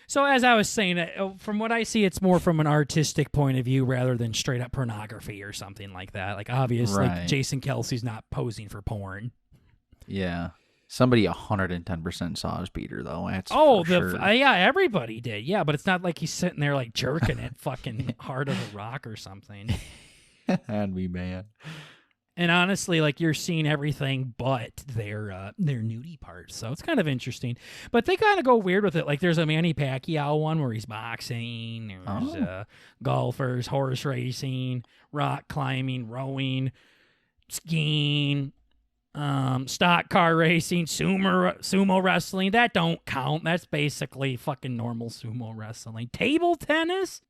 So as I was saying, from what I see, it's more from an artistic point of view rather than straight up pornography or something like that. Like obviously, Jason Kelsey's not posing for porn. Yeah. Somebody 110% saw his Peter, though. That's sure. Yeah, everybody did. Yeah, but it's not like he's sitting there like jerking it fucking hard as a rock or something. That'd be bad. And honestly, like you're seeing everything but their nudie parts, so it's kind of interesting. But they kind of go weird with it. Like there's a Manny Pacquiao one where he's boxing. There's golfers, horse racing, rock climbing, rowing, skiing, stock car racing, sumo wrestling. That don't count. That's basically fucking normal sumo wrestling. Table tennis.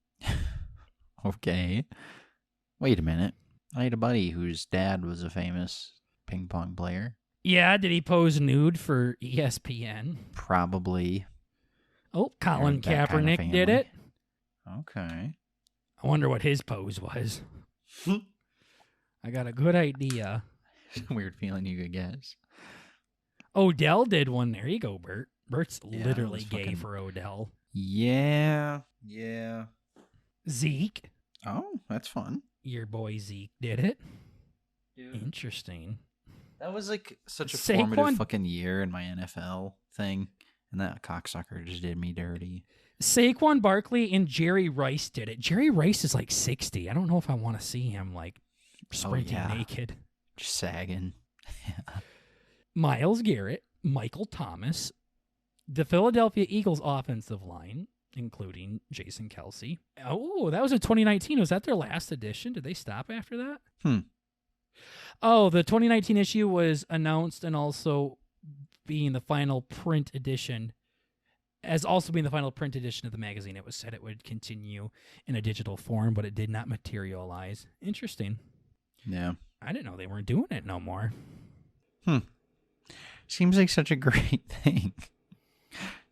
Okay. Wait a minute. I had a buddy whose dad was a famous ping pong player. Yeah, did he pose nude for ESPN? Probably. Oh, Colin Kaepernick did it. Okay. I wonder what his pose was. I got a good idea. Weird feeling you could guess. Odell did one. There you go, Bert. Bert's literally gay for Odell. Yeah. Zeke. Oh, that's fun. Your boy Zeke did it. Dude. Interesting. That was like such a formative fucking year in my NFL thing. And that cocksucker just did me dirty. Saquon Barkley and Jerry Rice did it. Jerry Rice is like 60. I don't know if I want to see him like sprinting naked. Just sagging. Myles Garrett, Michael Thomas, the Philadelphia Eagles offensive line, including Jason Kelsey. Oh, that was in 2019. Was that their last edition? Did they stop after that? Oh, the 2019 issue was announced and also being the final print edition. As also being the final print edition of the magazine, it was said it would continue in a digital form, but it did not materialize. Interesting. Yeah. I didn't know they weren't doing it no more. Seems like such a great thing.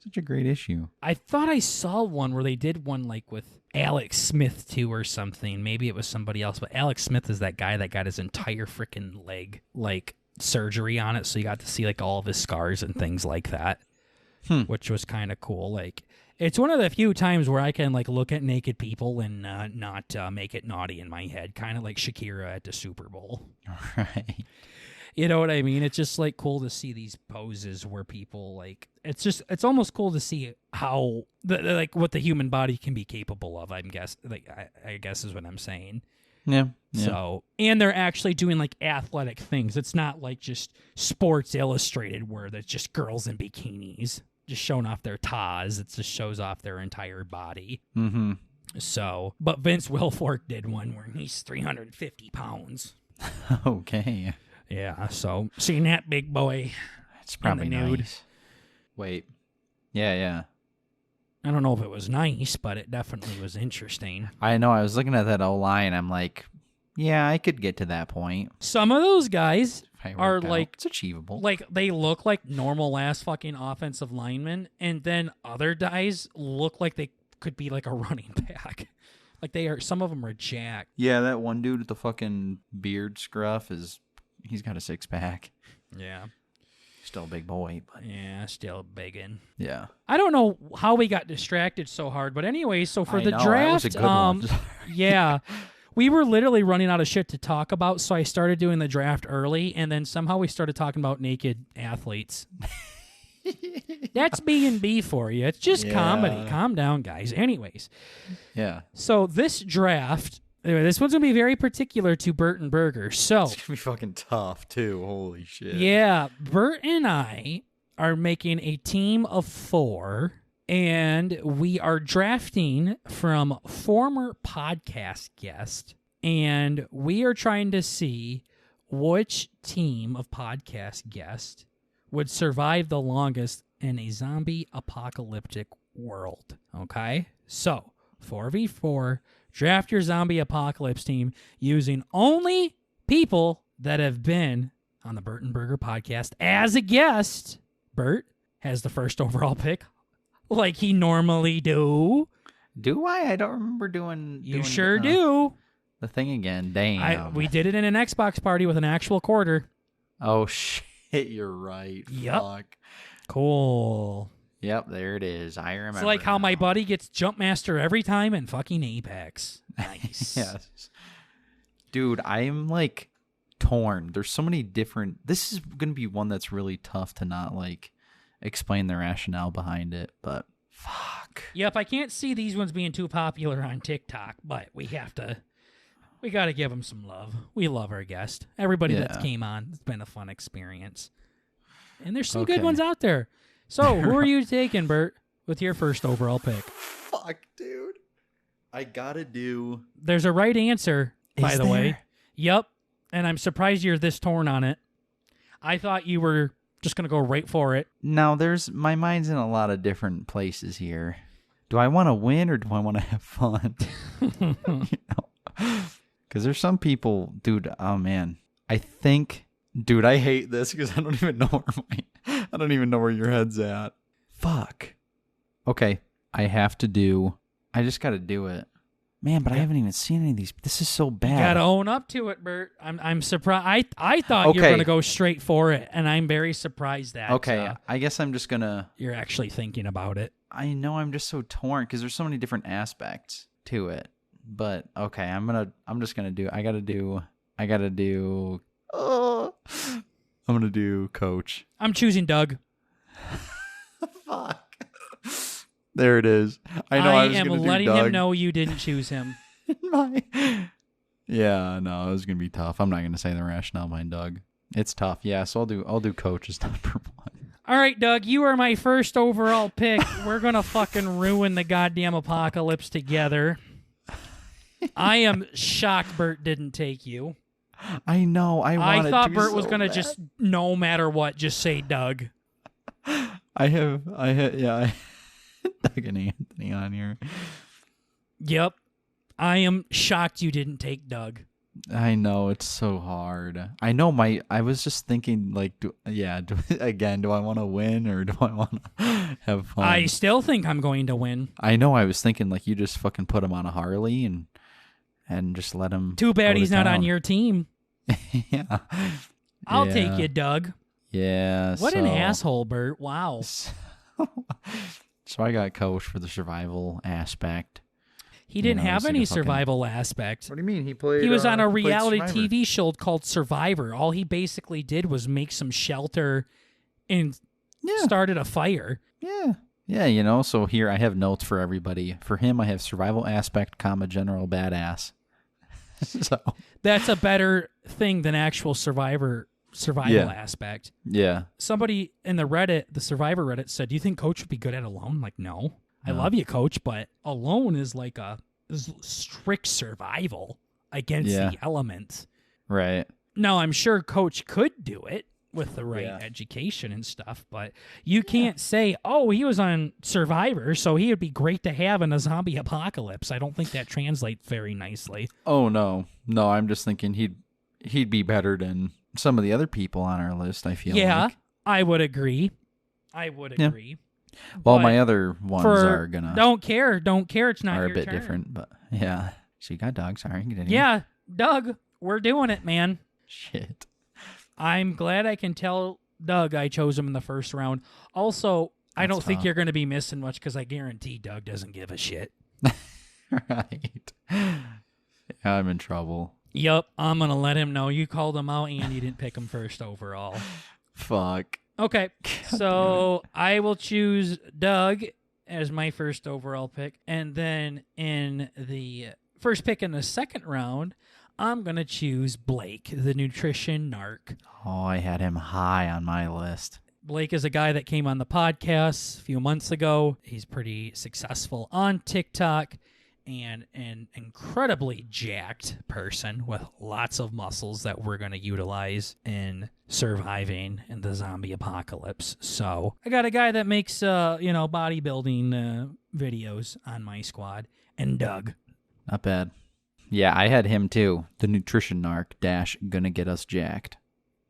Such a great issue. I thought I saw one where they did one like with Alex Smith too or something. Maybe it was somebody else, but Alex Smith is that guy that got his entire freaking leg like surgery on it, so you got to see like all of his scars and things like that. Which was kind of cool. Like, it's one of the few times where I can like look at naked people and not make it naughty in my head, kind of like Shakira at the Super Bowl. Right. You know what I mean? It's just like cool to see these poses where people like. It's almost cool to see how like what the human body can be capable of. I guess is what I'm saying. Yeah. So, and they're actually doing like athletic things. It's not like just Sports Illustrated where there's just girls in bikinis just showing off their tas. It just shows off their entire body. Mm-hmm. So, but Vince Wilfork did one where he's 350 pounds. Okay. Yeah, so seeing that big boy. It's probably nude. Nice. Wait. Yeah. I don't know if it was nice, but it definitely was interesting. I know. I was looking at that O-line. I'm like, yeah, I could get to that point. Some of those guys are like... It's achievable. Like, they look like normal-ass fucking offensive linemen, and then other guys look like they could be like a running back. Like, they are... Some of them are jacked. Yeah, that one dude with the fucking beard scruff is... He's got a six-pack. Yeah. Still a big boy, but... Yeah, still biggin'. Yeah. I don't know how we got distracted so hard, but anyway, so for the draft... That was a good one. Yeah. We were literally running out of shit to talk about, so I started doing the draft early, and then somehow we started talking about naked athletes. That's B&B for you. It's just comedy. Calm down, guys. Anyways. Yeah. So this draft... Anyway, this one's going to be very particular to Bert and Burger. So it's going to be fucking tough, too. Holy shit. Yeah. Bert and I are making a team of 4, and we are drafting from former podcast guest and we are trying to see which team of podcast guests would survive the longest in a zombie apocalyptic world. Okay? So, 4v4, draft your zombie apocalypse team using only people that have been on the Bert and Burger podcast as a guest. Bert has the first overall pick, like he normally do. Do I? I don't remember doing. You sure do. The thing again. Damn. We did it in an Xbox party with an actual quarter. Oh shit! You're right. Yep. Fuck. Cool. Yep, there it is. I remember. It's like how my now. buddy gets Jumpmaster every time in fucking Apex. Nice. Yes. Dude, I'm like torn. There's so many different. This is going to be one that's really tough to not like explain the rationale behind it, but fuck. Yep, I can't see these ones being too popular on TikTok, but we got to give them some love. We love our guest. Everybody that came on, it's been a fun experience. And there's some good ones out there. So, who are you taking, Bert, with your first overall pick? Fuck, dude. I gotta do. There's a right answer, by the way. There? Yep. And I'm surprised you're this torn on it. I thought you were just going to go right for it. Now, my mind's in a lot of different places here. Do I want to win or do I want to have fun? Because there's some people, dude, oh man. I think, dude, I hate this because I don't even know where your head's at. Fuck. Okay, I just got to do it. Man, but I haven't even seen any of these. This is so bad. You gotta own up to it, Bert. I'm surprised. I thought you were gonna go straight for it, and I'm very surprised that. Okay, I guess I'm just gonna. You're actually thinking about it. I know I'm just so torn because there's so many different aspects to it. But okay, I'm just gonna do. I'm gonna do coach. I'm choosing Doug. Fuck. There it is. I know. I am letting him know you didn't choose him. Yeah, no, it was gonna be tough. I'm not gonna say the rationale behind Doug. It's tough. Yeah, so I'll do coach as number one. All right, Doug, you are my first overall pick. We're gonna fucking ruin the goddamn apocalypse together. I am shocked Bert didn't take you. I know. I thought Bert was gonna just, no matter what, just say Doug. I had Doug and Anthony on here. Yep. I am shocked you didn't take Doug. I know, it's so hard. I know I was just thinking like, do I want to win or do I want to have fun? I still think I'm going to win. I know, I was thinking like you just fucking put him on a Harley and just let him. Too bad he's not on your team. Yeah. I'll take you, Doug. Yeah. What an asshole, Bert. Wow. So I got coach for the survival aspect. He didn't have any survival aspect. What do you mean? He was on a reality TV show called Survivor. All he basically did was make some shelter and started a fire. Yeah. Yeah, so here I have notes for everybody. For him, I have survival aspect, general badass. So that's a better thing than actual survival aspect. Yeah. Somebody in the Survivor Reddit said, do you think Coach would be good at alone? I'm like, no. I love you, Coach, but alone is like is strict survival against the elements. Right. Now, I'm sure Coach could do it with the right education and stuff, but you can't say, oh, he was on Survivor, so he would be great to have in a zombie apocalypse. I don't think that translates very nicely. Oh, no. No, I'm just thinking he'd be better than some of the other people on our list, I feel like. Yeah, I would agree. Well, my other ones are gonna don't care. It's not are your a bit turn. different, but yeah. So you got Doug. Sorry, yeah, Doug. We're doing it, man. Shit. I'm glad I can tell Doug I chose him in the first round. Also, I don't think you're going to be missing much because I guarantee Doug doesn't give a shit. Right. Yeah, I'm in trouble. Yep, I'm going to let him know you called him out and you didn't pick him first overall. Fuck. Okay, so I will choose Doug as my first overall pick. And then in the first pick in the second round, I'm going to choose Blake, the nutrition narc. Oh, I had him high on my list. Blake is a guy that came on the podcast a few months ago. He's pretty successful on TikTok. and an incredibly jacked person with lots of muscles that we're going to utilize in surviving in the zombie apocalypse. So I got a guy that makes, bodybuilding videos on my squad, and Doug. Not bad. Yeah, I had him too. The nutrition narc - gonna get us jacked.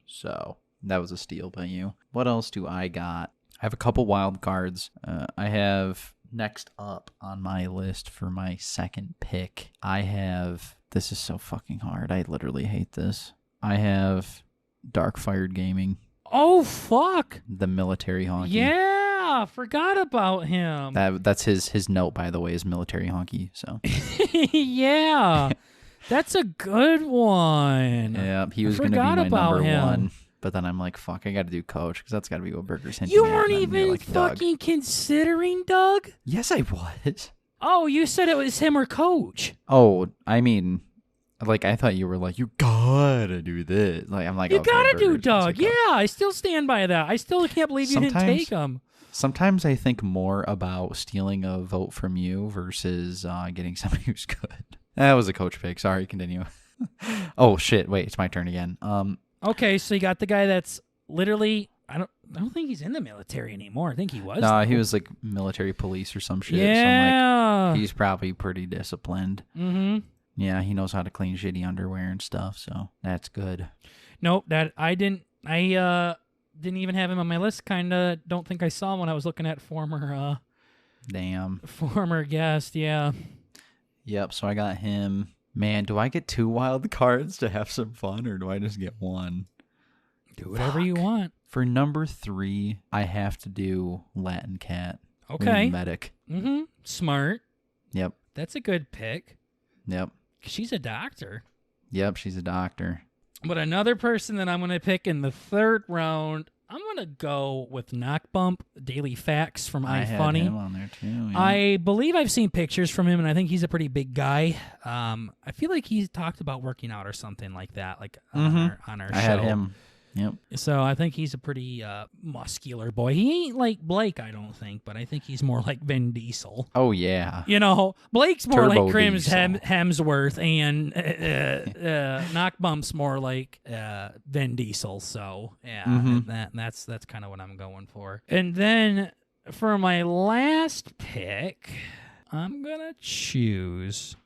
So that was a steal by you. What else do I got? I have a couple wild cards. I have next up on my list for my second pick. I have. This is so fucking hard. I literally hate this. I have Dark Fired Gaming. Oh fuck! The military honky. Yeah, forgot about him. That's his note, by the way, is military honky. So yeah, that's a good one. Yeah, he was going to be my number one. But then I'm like, fuck, I got to do coach because that's got to be what Burger's hinting You at, weren't and then you're even like, fucking considering Doug? Yes, I was. Oh, you said it was him or coach. Oh, I mean, like, I thought you were like, you gotta do this. Like, I'm like, you okay, gotta do Burger's Doug. gonna say Yeah, I still stand by that. I still can't believe you didn't take him. Sometimes I think more about stealing a vote from you versus getting somebody who's good. That was a coach pick. Sorry, continue. Oh shit! Wait, it's my turn again. Okay, so you got the guy that's literally. I don't think he's in the military anymore. I think he was. No, he was like military police or some shit. Yeah. So I'm like, he's probably pretty disciplined. Mm-hmm. Yeah, he knows how to clean shitty underwear and stuff, so that's good. Nope, I didn't even have him on my list. Kinda don't think I saw him when I was looking at former guest, yeah. Yep, so I got him. Man, do I get 2 wild cards to have some fun, or do I just get 1? Do whatever you want. For number 3, I have to do Latin Cat. Okay. Medic. Mm-hmm. Smart. Yep. That's a good pick. Yep. She's a doctor. Yep, she's a doctor. But another person that I'm going to pick in the 3rd round, I'm going to go with Knockbump, Daily Facts from iFunny. I had him on there too. Yeah. I believe I've seen pictures from him, and I think he's a pretty big guy. I feel like he's talked about working out or something like that, like on our show. I had him. Yep. So I think he's a pretty muscular boy. He ain't like Blake, I don't think, but I think he's more like Vin Diesel. Oh, yeah. You know, Blake's more Turbo like Crims Diesel. Hemsworth, and Knockbump's more like Vin Diesel. So, yeah, that's kind of what I'm going for. And then for my last pick, I'm going to choose...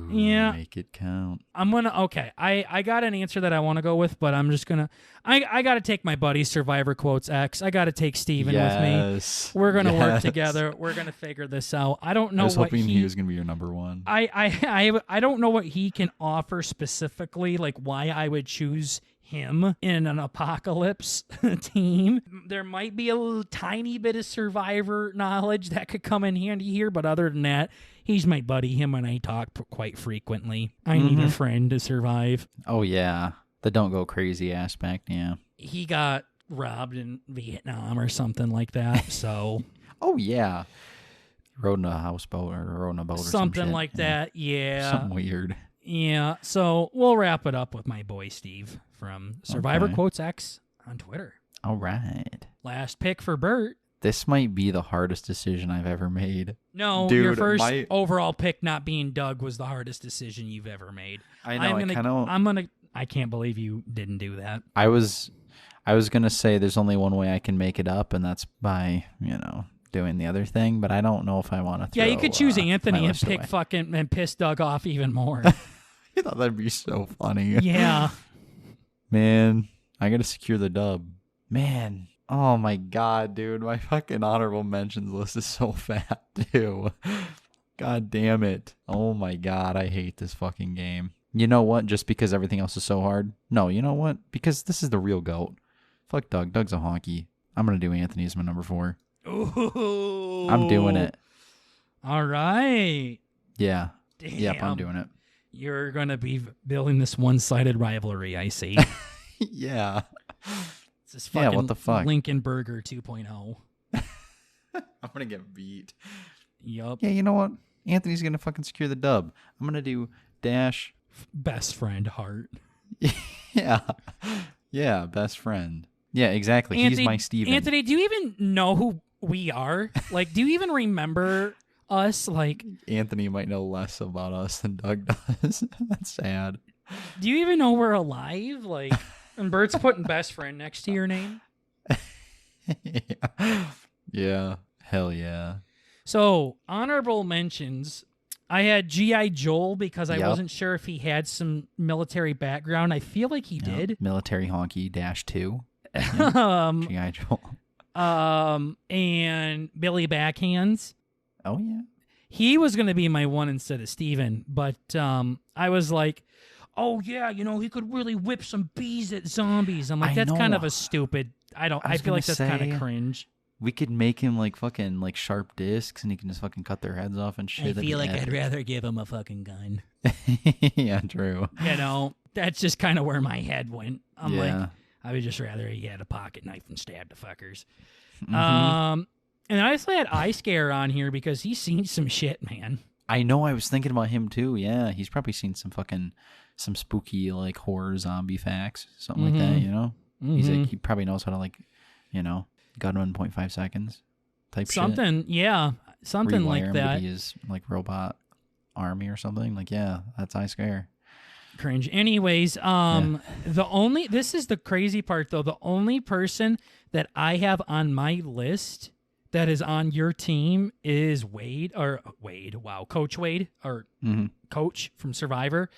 Yeah, make it count. I'm gonna. Okay, I got an answer that I want to go with, but I'm just gonna. I got to take my buddy Survivor Quotes X. I got to take Steven with me. We're gonna work together. We're gonna figure this out. I don't know. I was what hoping he was gonna be your number one. I don't know what he can offer specifically, like why I would choose him in an apocalypse team. There might be a little tiny bit of Survivor knowledge that could come in handy here, but other than that, he's my buddy. Him and I talk quite frequently. I need a friend to survive. Oh, yeah. The don't go crazy aspect, yeah. He got robbed in Vietnam or something like that, so... Oh, yeah. Rode in a houseboat or rode in a boat or something like that, yeah. Something weird. Yeah, so we'll wrap it up with my boy Steve from Survivor Quotes X on Twitter. All right. Last pick for Bert. This might be the hardest decision I've ever made. No, dude, your first overall pick not being Doug was the hardest decision you've ever made. I know. I can't believe you didn't do that. I was gonna say there's only one way I can make it up, and that's by doing the other thing. But I don't know if I want to. Yeah, you could choose Anthony and pick fucking and piss Doug off even more. I thought that'd be so funny. Yeah. Man, I gotta secure the dub. Man. Oh my god, dude. My fucking honorable mentions list is so fat, too. God damn it. Oh my god, I hate this fucking game. You know what? Just because everything else is so hard? No, you know what? Because this is the real GOAT. Fuck Doug. Doug's a honky. I'm gonna do Anthony as my number 4. Ooh. I'm doing it. All right. Yeah. Damn. Yep, I'm doing it. You're gonna be building this one-sided rivalry, I see. Yeah. This is fucking what the fuck? Lincoln Burger 2.0. I'm gonna get beat. Yup. Yeah, you know what? Anthony's gonna fucking secure the dub. I'm gonna do dash best friend heart. Yeah. Yeah, best friend. Yeah, exactly. He's my Steven. Anthony, do you even know who we are? Like, do you even remember us. Like, Anthony might know less about us than Doug does. That's sad. do you even know we're alive? Like, and Bert's putting best friend next to your name. Yeah. Hell yeah. So, honorable mentions. I had G.I. Joel because I wasn't sure if he had some military background. I feel like he did. Military Honky -2. G.I. Joel. And Billy Backhands. Oh, yeah. He was going to be my one instead of Steven, but I was like, oh, yeah, he could really whip some bees at zombies. I'm like, that's kind of a stupid... I feel like that's kind of cringe. We could make him like fucking like sharp discs and he can just fucking cut their heads off and shit. I feel like I'd rather give him a fucking gun. Yeah, true. That's just kind of where my head went. I'm like, I would just rather he had a pocket knife and stab the fuckers. Mm-hmm. And I also had Eye Scare on here because he's seen some shit, man. I know, I was thinking about him too. Yeah, he's probably seen some spooky like horror zombie facts, something like that, Mm-hmm. He probably knows how to gun 1.5 seconds type something, shit. Yeah, something Rewire like him that. To be his like robot army or something. Like, yeah, that's Eye Scare. Cringe. Anyways, this is the crazy part though. The only person that I have on my list that is on your team is Coach Wade or Coach from Survivor.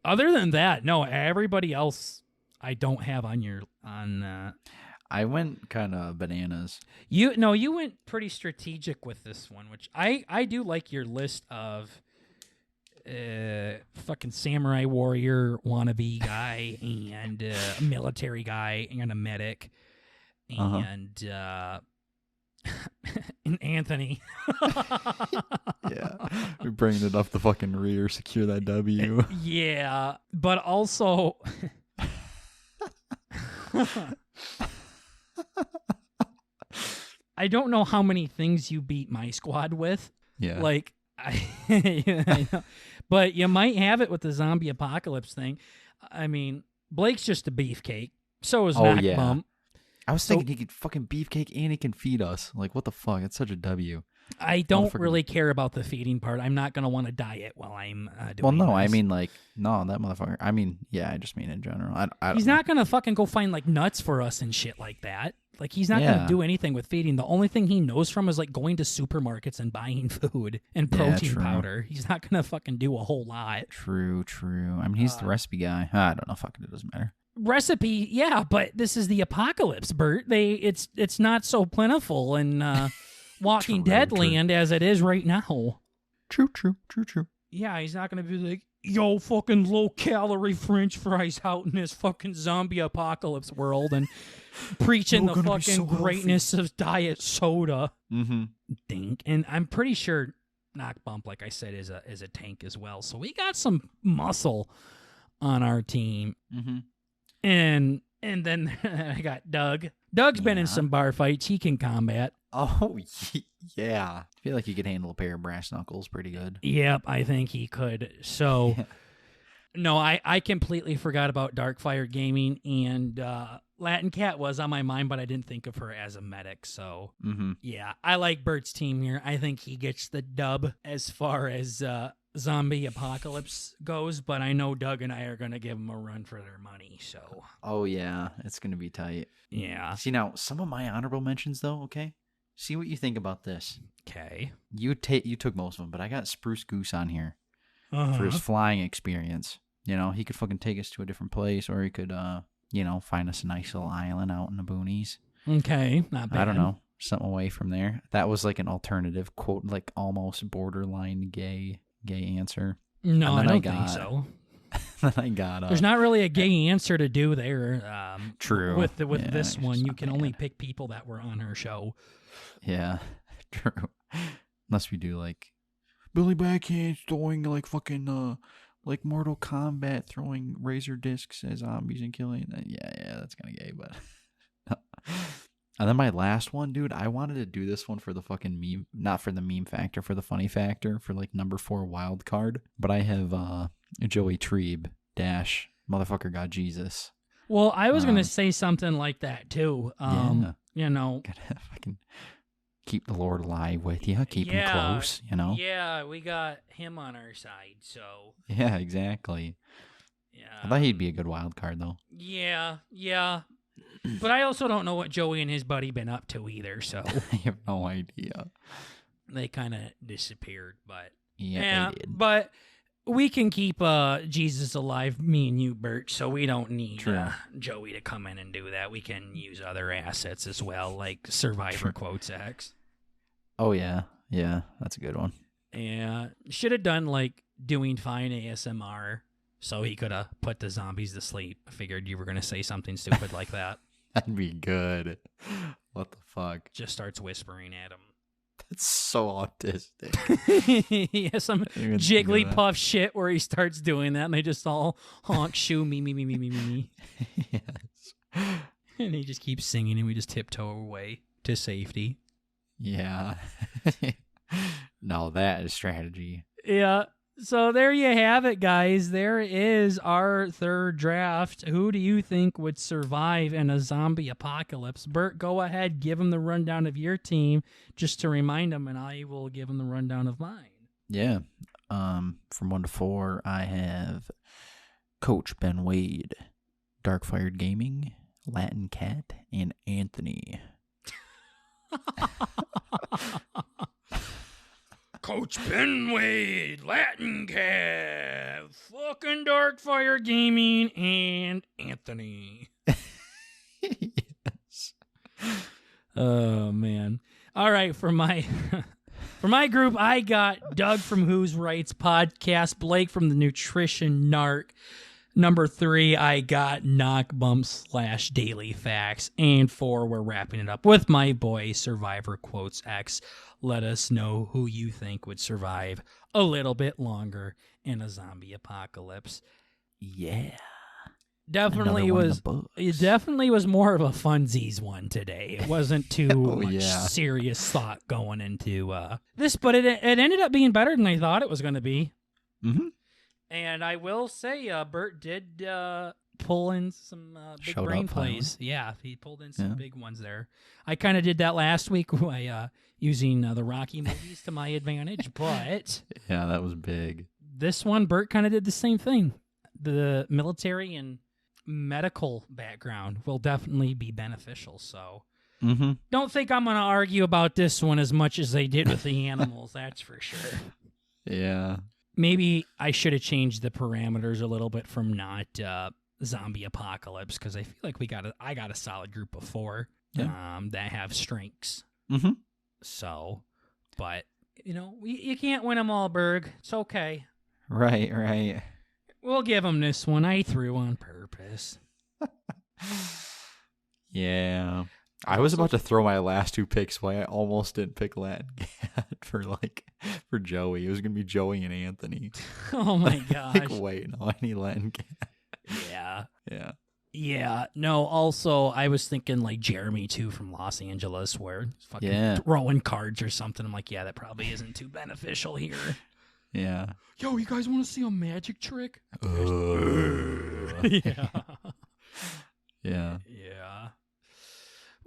Other than that, no, everybody else I don't have on. I went kind of bananas. You went pretty strategic with this one, which I do like your list of fucking samurai warrior wannabe guy and a military guy and a medic and and Anthony. Yeah, we're bringing it up the fucking rear, secure that W. Yeah, but also. I don't know how many things you beat my squad with. Yeah. Like, I know. But you might have it with the zombie apocalypse thing. I mean, Blake's just a beefcake. So is Knock Bump. I was thinking he could fucking beefcake and he can feed us. Like, what the fuck? It's such a W. I don't really care about the feeding part. I'm not going to want to diet while I'm doing this. I mean, like, no, that motherfucker. I mean, yeah, I just mean in general. He's not going to fucking go find, like, nuts for us and shit like that. Like, he's not going to do anything with feeding. The only thing he knows from is, like, going to supermarkets and buying food and protein powder. He's not going to fucking do a whole lot. True. I mean, he's the recipe guy. I don't know. Fucking it doesn't matter. Recipe, yeah, but this is the apocalypse, Bert. It's not so plentiful in Walking Dead land as it is right now. True. Yeah, he's not going to be like, yo, fucking low-calorie French fries out in this fucking zombie apocalypse world and preaching the fucking greatness of diet soda. Mm-hmm. Dink. And I'm pretty sure Knock Bump, like I said, is a tank as well. So we got some muscle on our team. Mm-hmm. And then I got Doug. Doug's been in some bar fights. He can combat. Oh, yeah. I feel like he could handle a pair of brass knuckles pretty good. Yep, I think he could. So, no, I completely forgot about Darkfire Gaming, and Latin Cat was on my mind, but I didn't think of her as a medic. So, yeah, I like Bert's team here. I think he gets the dub as far as zombie apocalypse goes, but I know Doug and I are going to give them a run for their money. So, oh, yeah, it's going to be tight. Yeah. See, now, some of my honorable mentions, though, okay? See what you think about this. Okay. You took most of them, but I got Spruce Goose on here for his flying experience. He could fucking take us to a different place, or he could, find us a nice little island out in the boonies. Okay, not bad. I don't know, something away from there. That was like an alternative, quote, like almost borderline gay answer. No, I don't think so. Then I got There's not really a gay answer to do there. True. With this one, you can only pick people that were on her show. Yeah, true. Unless we do like Billy Backhands throwing like fucking like Mortal Kombat throwing razor discs at zombies and killing. Yeah, that's kind of gay, but. And then my last one, dude, I wanted to do this one for the fucking meme, not for the meme factor, for the funny factor, for like number 4 wild card. But I have Joey Trebe - motherfucker got Jesus. Well, I was gonna say something like that too. Yeah. You know, fucking keep the Lord alive with you. Keep him close, you know? Yeah, we got him on our side, so. Yeah, exactly. Yeah. I thought he'd be a good wild card, though. Yeah. But I also don't know what Joey and his buddy been up to either, so. I have no idea. They kind of disappeared, but. Yeah, they did. But we can keep Jesus alive, me and you, Bert, so we don't need Joey to come in and do that. We can use other assets as well, like Survivor Quotes X. Oh, yeah. Yeah, that's a good one. Yeah. Should have done, like, doing fine ASMR so he could have put the zombies to sleep. I figured you were going to say something stupid like that. That'd be good. What the fuck? Just starts whispering at him. That's so autistic. Yeah, some Jigglypuff shit where he starts doing that and they just all honk, shoo, me. Yes. And he just keeps singing and we just tiptoe away to safety. Yeah. No, that is strategy. Yeah. So there you have it, guys. There is our third draft. Who do you think would survive in a zombie apocalypse? Bert, go ahead. Give him the rundown of your team just to remind him, and I will give him the rundown of mine. Yeah. From 1 to 4, I have Coach Ben Wade, Darkfired Gaming, Latin Cat, and Anthony. Coach Ben Wade, Latin Cat, fucking Darkfire Gaming, and Anthony. Yes. Oh, man. All right, for my group, I got Doug from Who's Rights Podcast, Blake from the Nutrition Narc. Number 3, I got Knock Bump / Daily Facts. And 4, we're wrapping it up with my boy, Survivor Quotes X. Let us know who you think would survive a little bit longer in a zombie apocalypse. Yeah. It definitely was more of a funsies one today. It wasn't too much serious thought going into this, but it ended up being better than I thought it was going to be. Mm-hmm. And I will say, Bert did pull in some big brain plays. Yeah, he pulled in some big ones there. I kind of did that last week by using the Rocky movies to my advantage, but yeah, that was big. This one, Bert kind of did the same thing. The military and medical background will definitely be beneficial. So don't think I'm going to argue about this one as much as they did with the animals. That's for sure. Yeah. Maybe I should have changed the parameters a little bit from not zombie apocalypse, because I feel like I got a solid group of 4 that have strengths. Mm-hmm. So, but you can't win them all, Berg. It's okay. Right. We'll give him this one. I threw on purpose. Yeah. I was about to throw my last 2 picks away. I almost didn't pick Latin Cat for Joey. It was going to be Joey and Anthony. Oh, my gosh. Wait, no, I need Latin Cat. Yeah. Yeah. No, also, I was thinking like Jeremy, too, from Los Angeles, where he's fucking throwing cards or something. I'm like, yeah, that probably isn't too beneficial here. Yeah. Yo, you guys want to see a magic trick? Yeah. Yeah.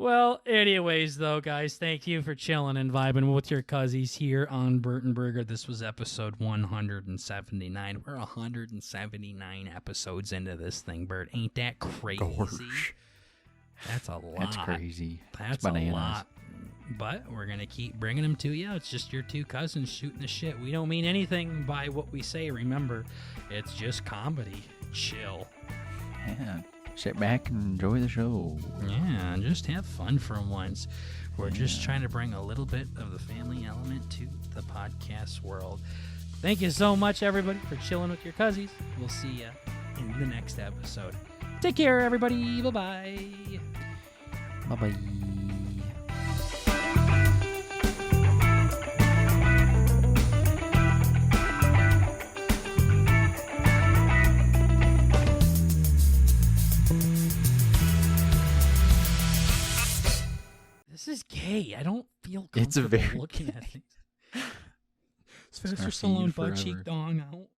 Well, anyways, though, guys, thank you for chilling and vibing with your cuzzies here on Burton Burger. This was episode 179. We're 179 episodes into this thing, Bert. Ain't that crazy? Gosh. That's a lot. That's crazy. That's a lot. But we're going to keep bringing them to you. It's just your 2 cousins shooting the shit. We don't mean anything by what we say. Remember, it's just comedy. Chill. Yeah. Sit back and enjoy the show. Yeah, just have fun for once. We're just trying to bring a little bit of the family element to the podcast world. Thank you so much, everybody, for chilling with your cuzzies. We'll see you in the next episode. Take care, everybody. Bye-bye. Bye-bye. This is gay. I don't feel comfortable looking at things. Sylvester Stallone butt cheek dong out.